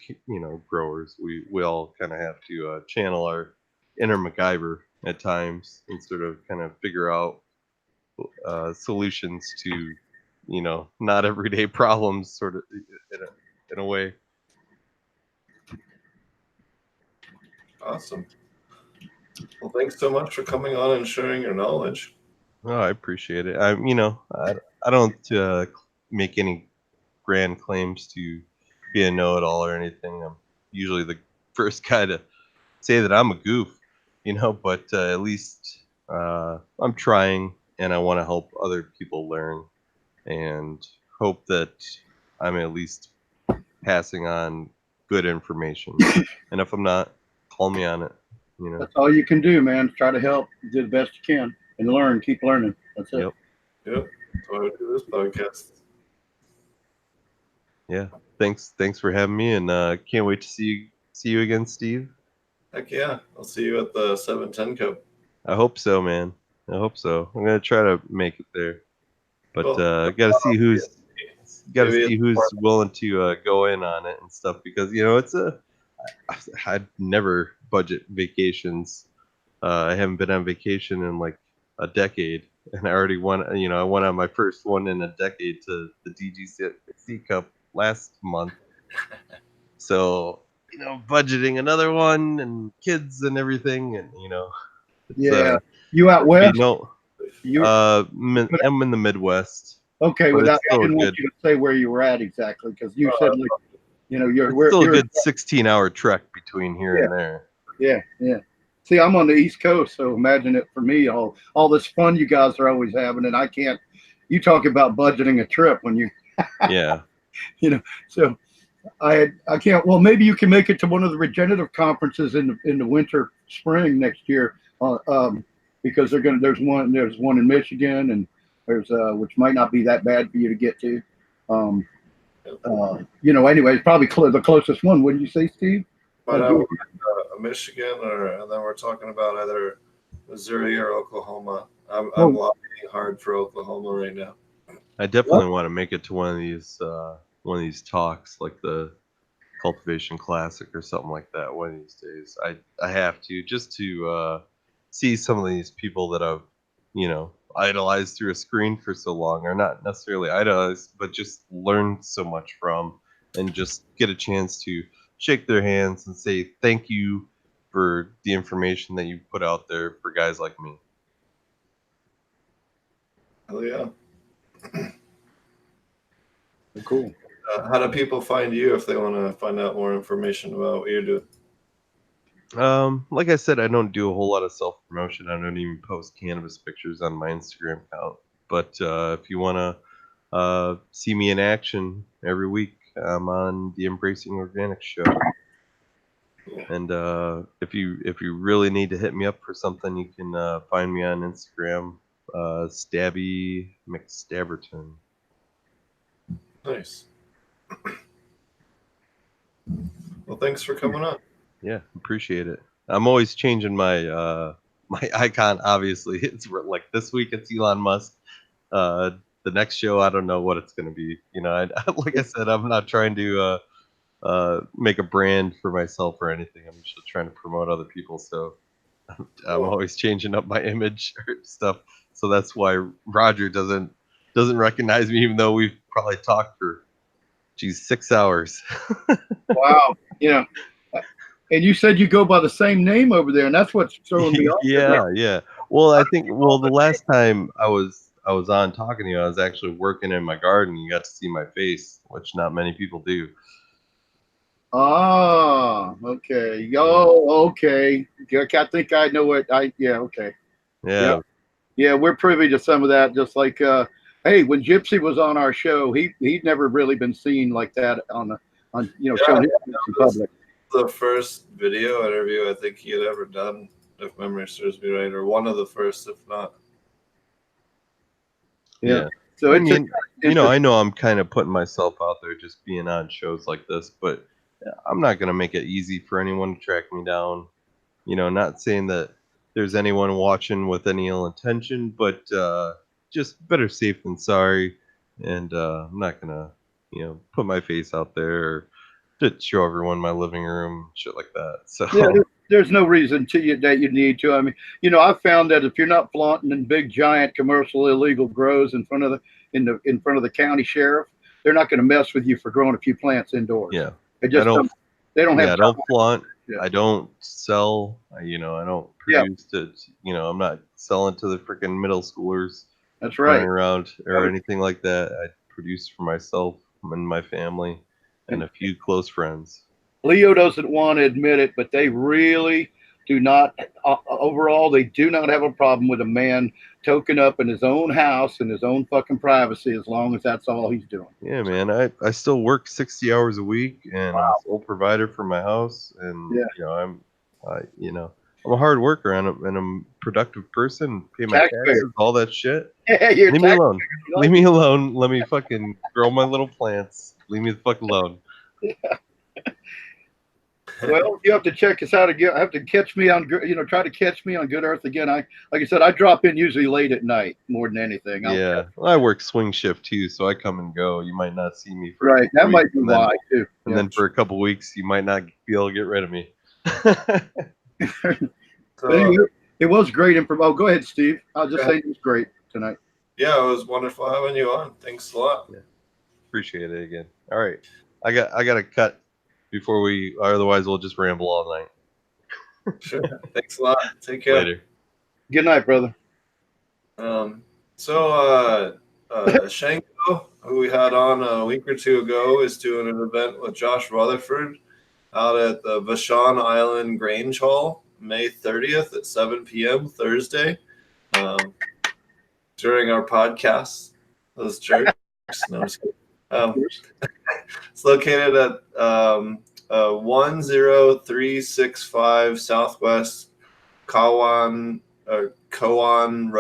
growers, we all kind of have to channel our inner MacGyver at times and sort of kind of figure out solutions to not everyday problems, sort of in a way. Awesome. Well, thanks so much for coming on and sharing your knowledge. Oh, I appreciate it. I don't make any grand claims to be a know-it-all or anything. I'm usually the first guy to say that I'm a goof, but at least I'm trying, and I want to help other people learn, and hope that I'm at least passing on good information. And if I'm not, call me on it. That's all you can do, man. Try to help, do the best you can, and learn. Keep learning. That's it. Yep. That's why we do this podcast. Yeah. Thanks for having me, and can't wait to see you again, Steve. Heck yeah. I'll see you at the 710 Cup. I hope so, man. I hope so. I'm gonna try to make it there, but Well, gotta see who's maybe willing to go in on it and stuff, because I'd never budget vacations. I haven't been on vacation in like a decade, and I already went. I went on my first one in a decade to the DGC Cup last month. So budgeting another one and kids and everything, and Yeah. You out west? I'm in the Midwest. Okay, but I it's still didn't want good. you to say where you were at exactly, because you said It's still a good 16-hour trek between here and there. Yeah. See, I'm on the East Coast, so imagine it for me. All this fun you guys are always having, and I can't. You talk about budgeting a trip when you. Yeah. So I can't. Well, maybe you can make it to one of the regenerative conferences in the winter, spring next year, because there's one in Michigan, and there's which might not be that bad for you to get to. Anyway, it's probably the closest one, wouldn't you say, Steve? Michigan, and then we're talking about either Missouri or Oklahoma. I'm lobbying hard for Oklahoma right now. I definitely want to make it to one of these talks, like the Cultivation Classic or something like that. One of these days, I have to, just to see some of these people that I've idolized through a screen for so long, or not necessarily idolized, but just learned so much from, and just get a chance to shake their hands and say thank you for the information that you put out there for guys like me. Hell yeah. Cool. How do people find you if they want to find out more information about what you're doing? Like I said, I don't do a whole lot of self-promotion. I don't even post cannabis pictures on my Instagram account. But if you want to see me in action every week, I'm on the Embracing Organics show. And if you really need to hit me up for something, you can find me on Instagram, Stabby McStabberton. Nice. Well, thanks for coming on. Yeah, appreciate it. I'm always changing my my icon. Obviously, it's like this week it's Elon Musk. The next show, I don't know what it's going to be. Like I said, I'm not trying to make a brand for myself or anything. I'm just trying to promote other people. So I'm always changing up my image or stuff. So that's why Roger doesn't recognize me, even though we've probably talked for 6 hours. Wow. And you said you go by the same name over there, and that's what's throwing me off. Yeah. Well, I think the last time I was on talking to you, I was actually working in my garden. You got to see my face, which not many people do. Ah, okay. Okay. I think I know what okay. Yeah, we're privy to some of that. Just like, hey, when Gypsy was on our show, he'd never really been seen like that on showing his in public. The first video interview I think he had ever done, if memory serves me right, or one of the first, if not. Yeah. So I know I'm kind of putting myself out there just being on shows like this, but I'm not going to make it easy for anyone to track me down. Not saying that there's anyone watching with any ill intention, but just better safe than sorry. And I'm not going to, put my face out there or to show everyone my living room, shit like that. So there's no reason that you need to. I mean, I've found that if you're not flaunting in big, giant, commercial, illegal grows in front of the county sheriff, they're not going to mess with you for growing a few plants indoors. Yeah, they don't have. I don't flaunt. Yeah. I don't sell. I don't produce to. I'm not selling to the freaking middle schoolers. That's right. Running around or anything like that. I produce for myself and my family and a few close friends. Leo doesn't want to admit it, but they really do not. Overall, they do not have a problem with a man token up in his own house in his own fucking privacy, as long as that's all he's doing. Yeah, man. I still work 60 hours a week, and I'm sole provider for my house, and Yeah. I'm a hard worker and I'm a productive person. Pay my Taxpayer. taxes, all that shit. Yeah, you're Leave me alone. Leave me alone. Let me fucking grow my little plants. Leave me the fuck alone. Well, you have to check us out again. Have to catch me on, try to catch me on Good Earth again. Like I said, I drop in usually late at night more than anything. Yeah, well, I work swing shift too, so I come and go. You might not see me for Right. That weeks, might be and then, why too. and then for a couple weeks, you might not be able to get rid of me. So, Anyway, it was great. Oh, go ahead, Steve. I'll just say it was great tonight. yeah, it was wonderful having you on. Thanks a lot. Yeah. Appreciate it again. All right, I got to cut before otherwise we'll just ramble all night. Sure. Thanks a lot. Take care. Later. Good night, brother. Shango, who we had on a week or two ago, is doing an event with Josh Rutherford out at the Vashon Island Grange Hall, May 30th at 7 p.m. Thursday, during our podcast. Those jerks. No, I'm just kidding. It's located at 10365 Southwest Cowan Road, Cowan.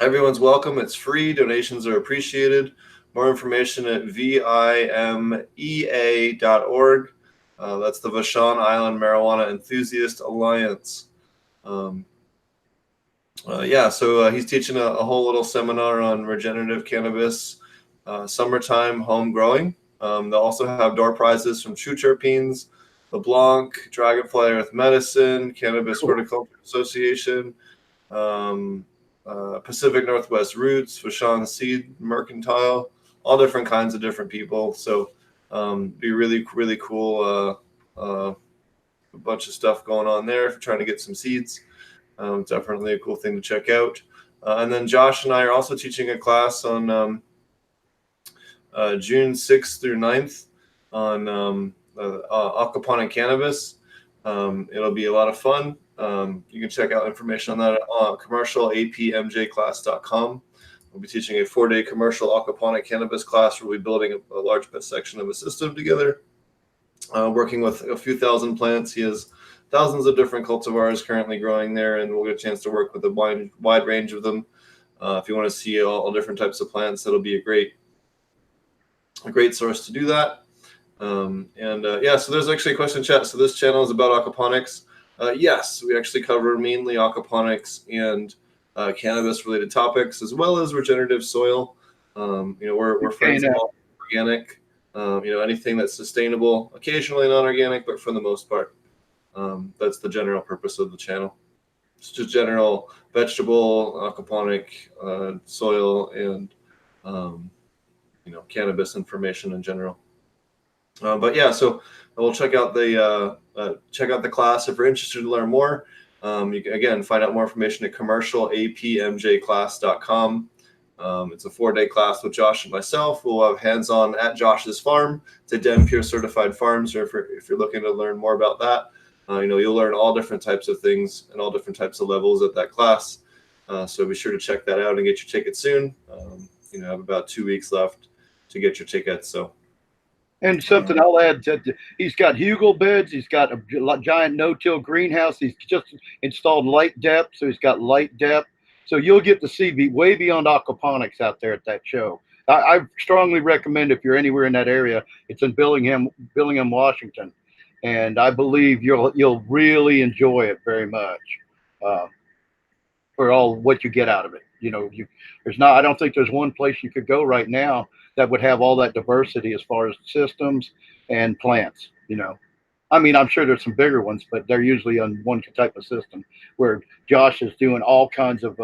Everyone's welcome. It's free. Donations are appreciated. More information at vimea.org. That's the Vashon Island Marijuana Enthusiast Alliance. So he's teaching a whole little seminar on regenerative cannabis, summertime home growing. They'll also have door prizes from True Terpenes, LeBlanc, Dragonfly Earth Medicine, Cannabis Horticulture Association, Pacific Northwest Roots, Vashon Seed Mercantile, all different kinds of different people. So be really, really cool. A bunch of stuff going on there if you're trying to get some seeds. Definitely a cool thing to check out. And then Josh and I are also teaching a class on June 6th through 9th on Aquaponic Cannabis. It'll be a lot of fun. You can check out information on that at commercialapmjclass.com. We'll be teaching a 4-day commercial aquaponic cannabis class where we'll be building a large section of a system together, working with a few thousand plants. He has thousands of different cultivars currently growing there, and we'll get a chance to work with a wide range of them. If you want to see all different types of plants, that'll be a great source to do that. So there's actually a question in chat. So this channel is about aquaponics. Yes, we actually cover mainly aquaponics and cannabis-related topics, as well as regenerative soil. We're friends of all organic. Anything that's sustainable, occasionally non-organic, but for the most part, that's the general purpose of the channel. It's just general vegetable, aquaponic, soil, and cannabis information in general. So we'll check out the class if you're interested to learn more. You can again find out more information at commercialapmjclass.com. It's a 4-day class with Josh and myself. We'll have hands-on at Josh's farm. It's a Den Pure certified farm. So if you're looking to learn more about that, you'll learn all different types of things and all different types of levels at that class. So be sure to check that out and get your ticket soon. Have about 2 weeks left to get your tickets. So. And something I'll add to, he's got hugel beds. He's got a giant no-till greenhouse. He's just installed light depth, so he's got light depth. So you'll get to see way beyond aquaponics out there at that show. I strongly recommend if you're anywhere in that area. It's in Bellingham, Washington, and I believe you'll really enjoy it very much for all what you get out of it. I don't think there's one place you could go right now that would have all that diversity as far as systems and plants. I'm sure there's some bigger ones, but they're usually on one type of system, where Josh is doing all kinds of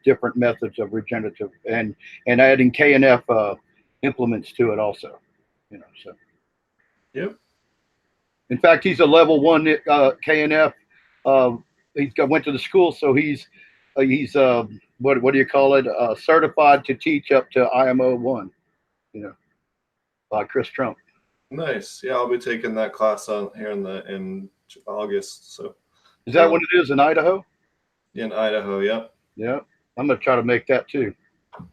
different methods of regenerative and adding K&F implements to it also. So. Yep. In fact, he's a level 1 K&F. Went to the school, so he's what do you call it? Certified to teach up to IMO 1. by Chris Trump. Nice. Yeah, I'll be taking that class on here in August. So Is that what it is in Idaho? in Idaho, yep. Yeah, I'm gonna try to make that too.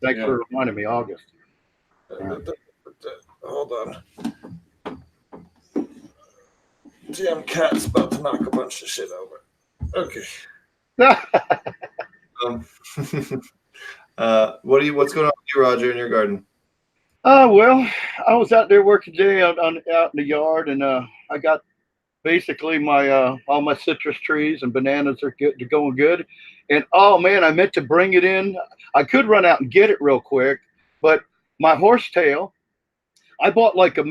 Thanks Yeah. for reminding me, August. Hold on. Damn cat's about to knock a bunch of shit over. Okay. What's going on with you, Roger, in your garden? Well, I was out there working today out in the yard, and I got basically my all my citrus trees and bananas are going good. And oh man, I meant to bring it in. I could run out and get it real quick, but my horsetail, I bought like a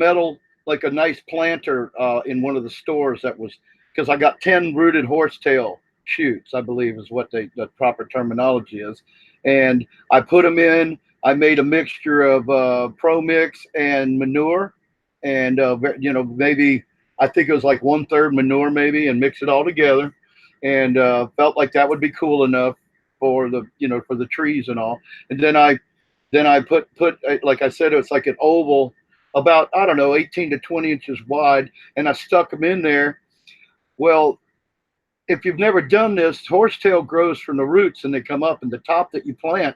nice planter in one of the stores that was because I got 10 rooted horsetail shoots, I believe is what the proper terminology is. And I put them in. I made a mixture of Pro Mix and manure, and maybe I think it was like 1/3 manure maybe, and mix it all together, and felt like that would be cool enough for the trees and all. And then I put like I said, it's like an oval about, I don't know, 18 to 20 inches wide, and I stuck them in there. Well, if you've never done this, horsetail grows from the roots and they come up, and the top that you plant,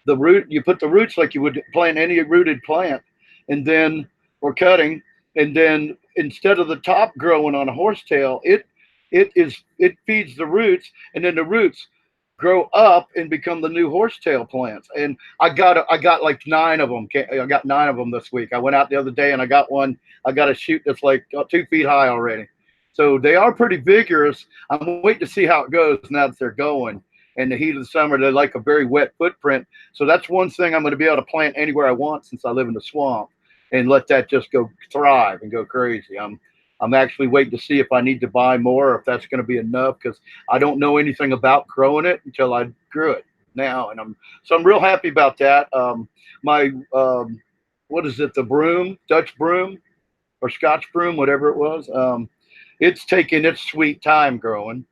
you put the roots like you would plant any rooted plant, and then or cutting, and then instead of the top growing on a horsetail, it feeds the roots, and then the roots grow up and become the new horsetail plants. And I got like 9 of them. I got 9 of them this week. I went out the other day and I got a shoot that's like 2 feet high already. So they are pretty vigorous. I'm waiting to see how it goes now that they're going. In the heat of the summer, they like a very wet footprint. So that's one thing I'm going to be able to plant anywhere I want since I live in the swamp, and let that just go thrive and go crazy. I'm actually waiting to see if I need to buy more, or if that's going to be enough, because I don't know anything about growing it until I grew it now, and I'm real happy about that. My what is it? The broom, Dutch broom, or Scotch broom, whatever it was. It's taking its sweet time growing.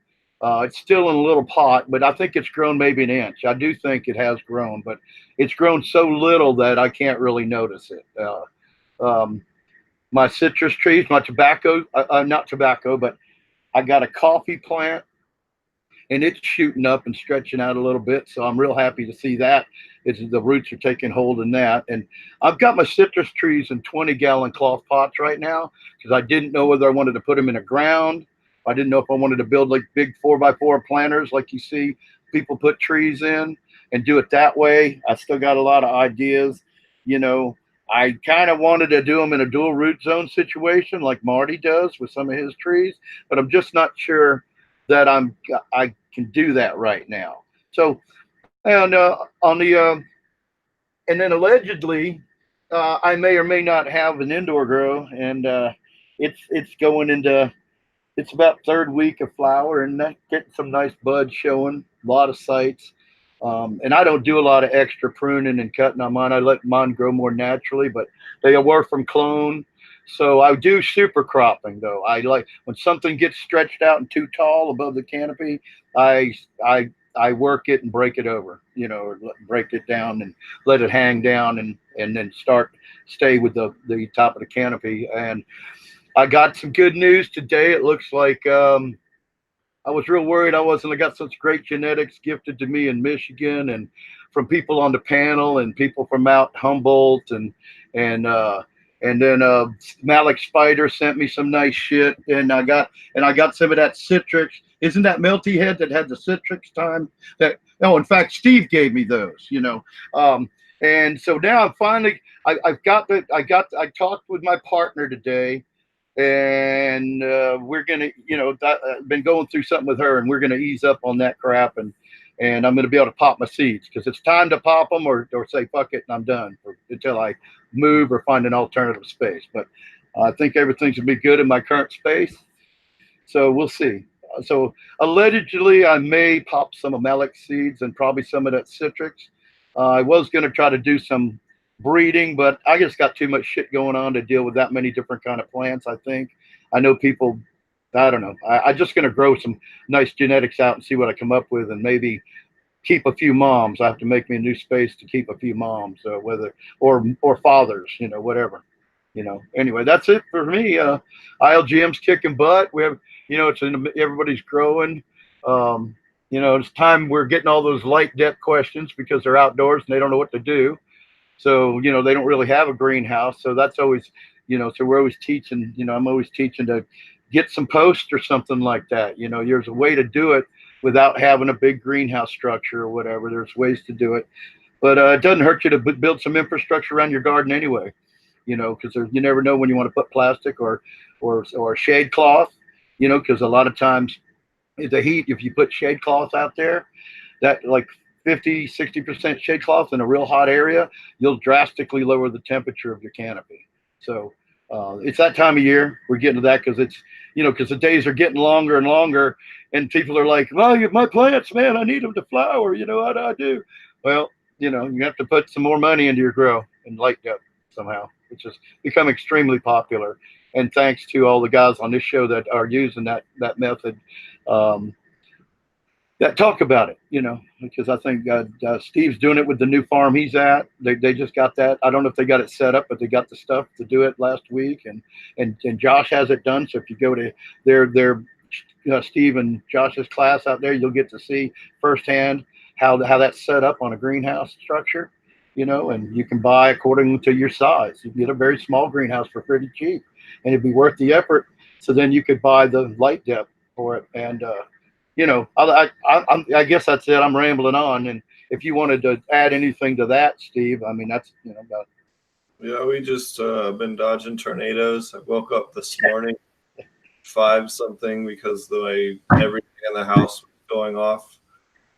It's still in a little pot, but I think it's grown maybe an inch. I do think it has grown, but it's grown so little that I can't really notice it. My citrus trees, my tobacco, not tobacco, but I got a coffee plant, and it's shooting up and stretching out a little bit. So I'm real happy to see that. The roots are taking hold in that. And I've got my citrus trees in 20-gallon cloth pots right now, because I didn't know whether I wanted to put them in the ground. I didn't know if I wanted to build like big 4x4 planters like you see people put trees in, and do it that way. I still got a lot of ideas. I kind of wanted to do them in a dual root zone situation like Marty does with some of his trees, but I'm just not sure that I can do that right now. So, and and then allegedly, I may or may not have an indoor grow, and it's going into it's about 3rd week of flower, and getting some nice buds showing, a lot of sites. And I don't do a lot of extra pruning and cutting on mine. I let mine grow more naturally, but they were from clone. So I do super cropping though. I like when something gets stretched out and too tall above the canopy, I work it and break it over, or break it down and let it hang down, and then stay with the top of the canopy. And I got some good news today. It looks like I was real worried I wasn't. I got such great genetics gifted to me in Michigan, and from people on the panel, and people from Mount Humboldt, and then Malik Spider sent me some nice shit, and I got some of that Citrix. Isn't that Melty Head that had the Citrix time? In fact, Steve gave me those. And so now I'm finally. I talked with my partner today, and we're gonna, been going through something with her, and we're gonna ease up on that crap, and I'm gonna be able to pop my seeds, because it's time to pop them, or say fuck it and I'm done until I move or find an alternative space. But I think everything's gonna be good in my current space, so we'll see. So allegedly, I may pop some of Malik seeds and probably some of that Citrix. I was gonna try to do some breeding, but I just got too much shit going on to deal with that many different kind of plants. I know people, I don't know. I'm just going to grow some nice genetics out and see what I come up with, and maybe keep a few moms. I have to make me a new space to keep a few moms, or fathers, whatever. Anyway, that's it for me. ILGM's kicking butt. We have, everybody's growing. It's time we're getting all those light depth questions because they're outdoors and they don't know what to do. So, they don't really have a greenhouse. So that's always, so we're always teaching, I'm always teaching to get some posts or something like that. There's a way to do it without having a big greenhouse structure or whatever. There's ways to do it. But it doesn't hurt you to build some infrastructure around your garden anyway, because you never know when you want to put plastic or shade cloth, because a lot of times the heat, if you put shade cloth out there, that like 50-60% shade cloth in a real hot area, you'll drastically lower the temperature of your canopy. So it's that time of year. We're getting to that because it's, because the days are getting longer and longer, and people are like, well, my plants, man, I need them to flower. How do I do? Well, you have to put some more money into your grow and light depth somehow, which has become extremely popular. And thanks to all the guys on this show that are using that method, that talk about it, because I think Steve's doing it with the new farm he's at. They just got that. I don't know if they got it set up, but they got the stuff to do it last week, and Josh has it done. So if you go to their Steve and Josh's class out there, you'll get to see firsthand how that's set up on a greenhouse structure, and you can buy according to your size. You can get a very small greenhouse for pretty cheap, and it'd be worth the effort. So then you could buy the light depth for it, and I guess that's it. I'm rambling on, and if you wanted to add anything to that, Steve, I mean that's about. Yeah, we just been dodging tornadoes. I woke up this morning 5 something because the way everything in the house was going off,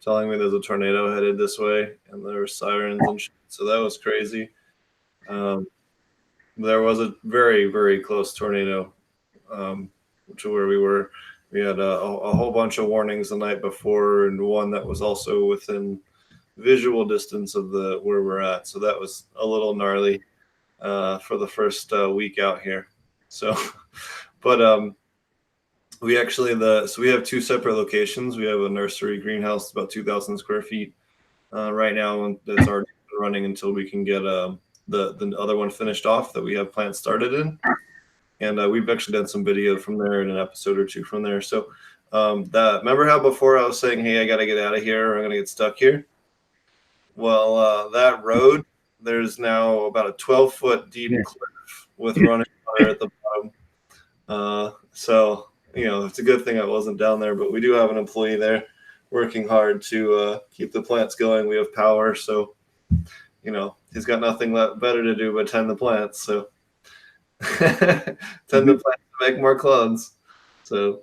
telling me there's a tornado headed this way, and there were sirens and shit. So that was crazy. There was a very, very close tornado to where we were. We had a whole bunch of warnings the night before, and one that was also within visual distance of where we're at. So that was a little gnarly for the first week out here. So, but we actually so we have 2 separate locations. We have a nursery greenhouse, about 2,000 square feet right now, and that's already running until we can get the other one finished off that we have plants started in. And we've actually done some video from there and an episode or 2 from there. So remember how before I was saying, hey, I got to get out of here or I'm going to get stuck here? Well, that road, there's now about a 12-foot deep cliff with running water at the bottom. So, it's a good thing I wasn't down there, but we do have an employee there working hard to keep the plants going. We have power. So, he's got nothing better to do but tend the plants. So. Tend the plants to make more clones, so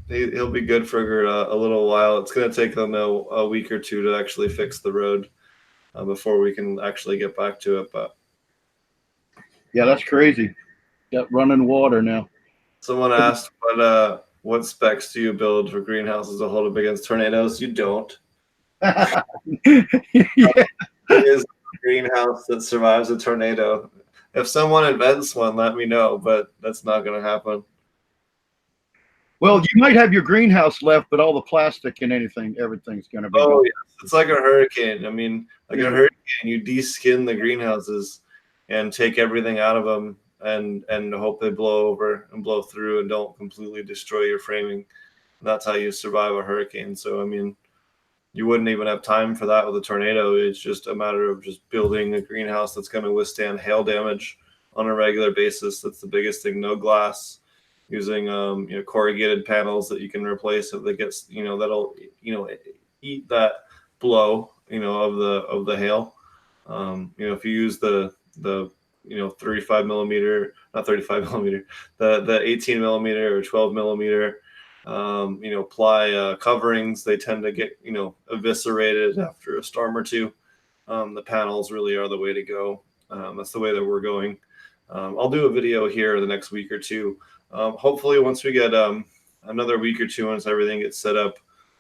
he'll be good for a little while. It's going to take them a week or 2 to actually fix the road before we can actually get back to it. But yeah, that's crazy. Got running water now. Someone asked what specs do you build for greenhouses to hold up against tornadoes? You don't. Yeah. It is a greenhouse that survives a tornado. If someone invents one, let me know, but that's not going to happen. Well, you might have your greenhouse left, but all the plastic and everything's going to be gone. Yes. It's like a hurricane. I mean, a hurricane, you de-skin the greenhouses and take everything out of them and hope they blow over and blow through and don't completely destroy your framing. That's how you survive a hurricane. So, I mean, you wouldn't even have time for that with a tornado. It's just a matter of just building a greenhouse that's going to withstand hail damage on a regular basis. That's the biggest thing. No glass, using corrugated panels that you can replace if it gets that'll eat that blow of the hail. If you use the 35 millimeter, not 35 millimeter, the 18 millimeter or 12 millimeter. Ply coverings, they tend to get eviscerated after a storm or 2. The panels really are the way to go. That's the way that we're going. I'll do a video here the next week or 2. Hopefully once we get another week or 2, once everything gets set up,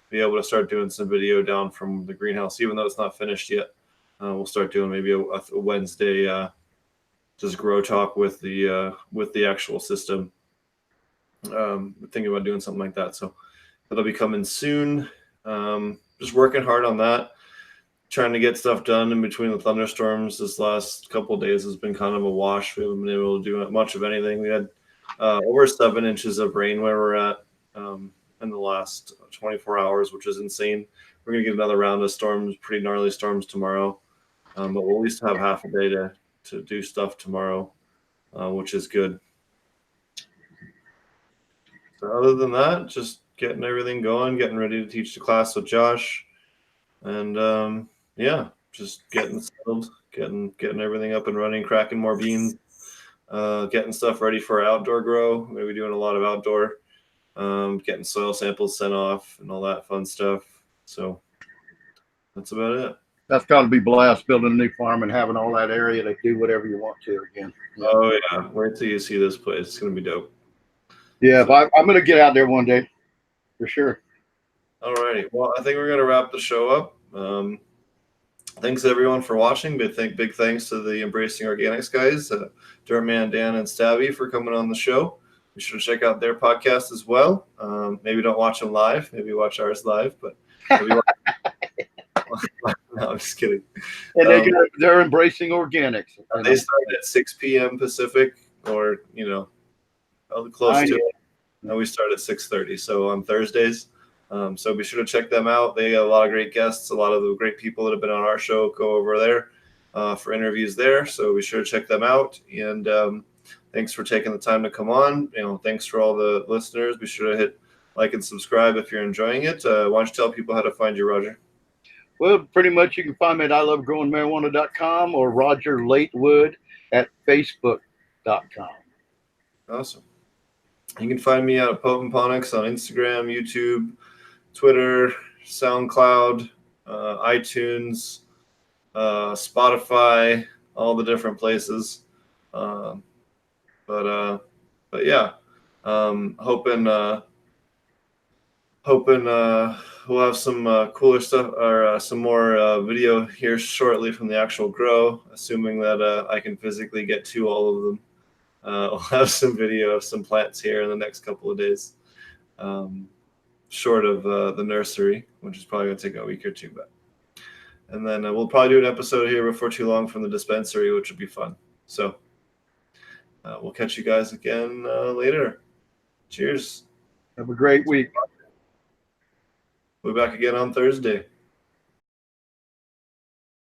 be able to start doing some video down from the greenhouse, even though it's not finished yet. We'll start doing maybe a Wednesday just grow talk with the actual system. Thinking about doing something like that, so that'll be coming soon. Just working hard on that, trying to get stuff done in between the thunderstorms. This last couple of days has been kind of a wash. We haven't been able to do much of anything. We had over 7 inches of rain where we're at in the last 24 hours, which is insane. We're going to get another round of storms, pretty gnarly storms tomorrow. But we'll at least have half a day to do stuff tomorrow, which is good. So other than that, just getting everything going, getting ready to teach the class with Josh. And yeah, just getting settled, getting everything up and running, cracking more beans, getting stuff ready for outdoor grow. We're going to be doing a lot of outdoor, getting soil samples sent off and all that fun stuff. So that's about it. That's got to be blast building a new farm and having all that area to do whatever you want to again. Yeah. Oh yeah, wait till you see this place. It's going to be dope. Yeah, but I'm going to get out there one day for sure. All righty. Well, I think we're going to wrap the show up. Thanks everyone for watching. Big thanks to the Embracing Organics guys, Dirtman, Dan, and Stabby for coming on the show. Be sure to check out their podcast as well. Maybe don't watch them live. Maybe watch ours live, but maybe no, I'm just kidding. And they're embracing organics. They start at 6 p.m. Pacific, or close to it. And we start at 6:30. So on Thursdays. So be sure to check them out. They got a lot of great guests. A lot of the great people that have been on our show go over there for interviews there. So be sure to check them out. And thanks for taking the time to come on. Thanks for all the listeners. Be sure to hit like and subscribe if you're enjoying it. Why don't you tell people how to find you, Roger? Well, pretty much you can find me at ilovegrowingmarijuana.com or Roger Latewood at facebook.com. Awesome. You can find me at Ponics on Instagram, YouTube, Twitter, SoundCloud, iTunes, Spotify, all the different places. But yeah, hoping we'll have some cooler stuff or some more video here shortly from the actual grow, assuming that I can physically get to all of them. We'll have some video of some plants here in the next couple of days, short of the nursery, which is probably going to take a week or two. And then we'll probably do an episode here before too long from the dispensary, which will be fun. So we'll catch you guys again later. Cheers. Have a great week. We'll be back again on Thursday.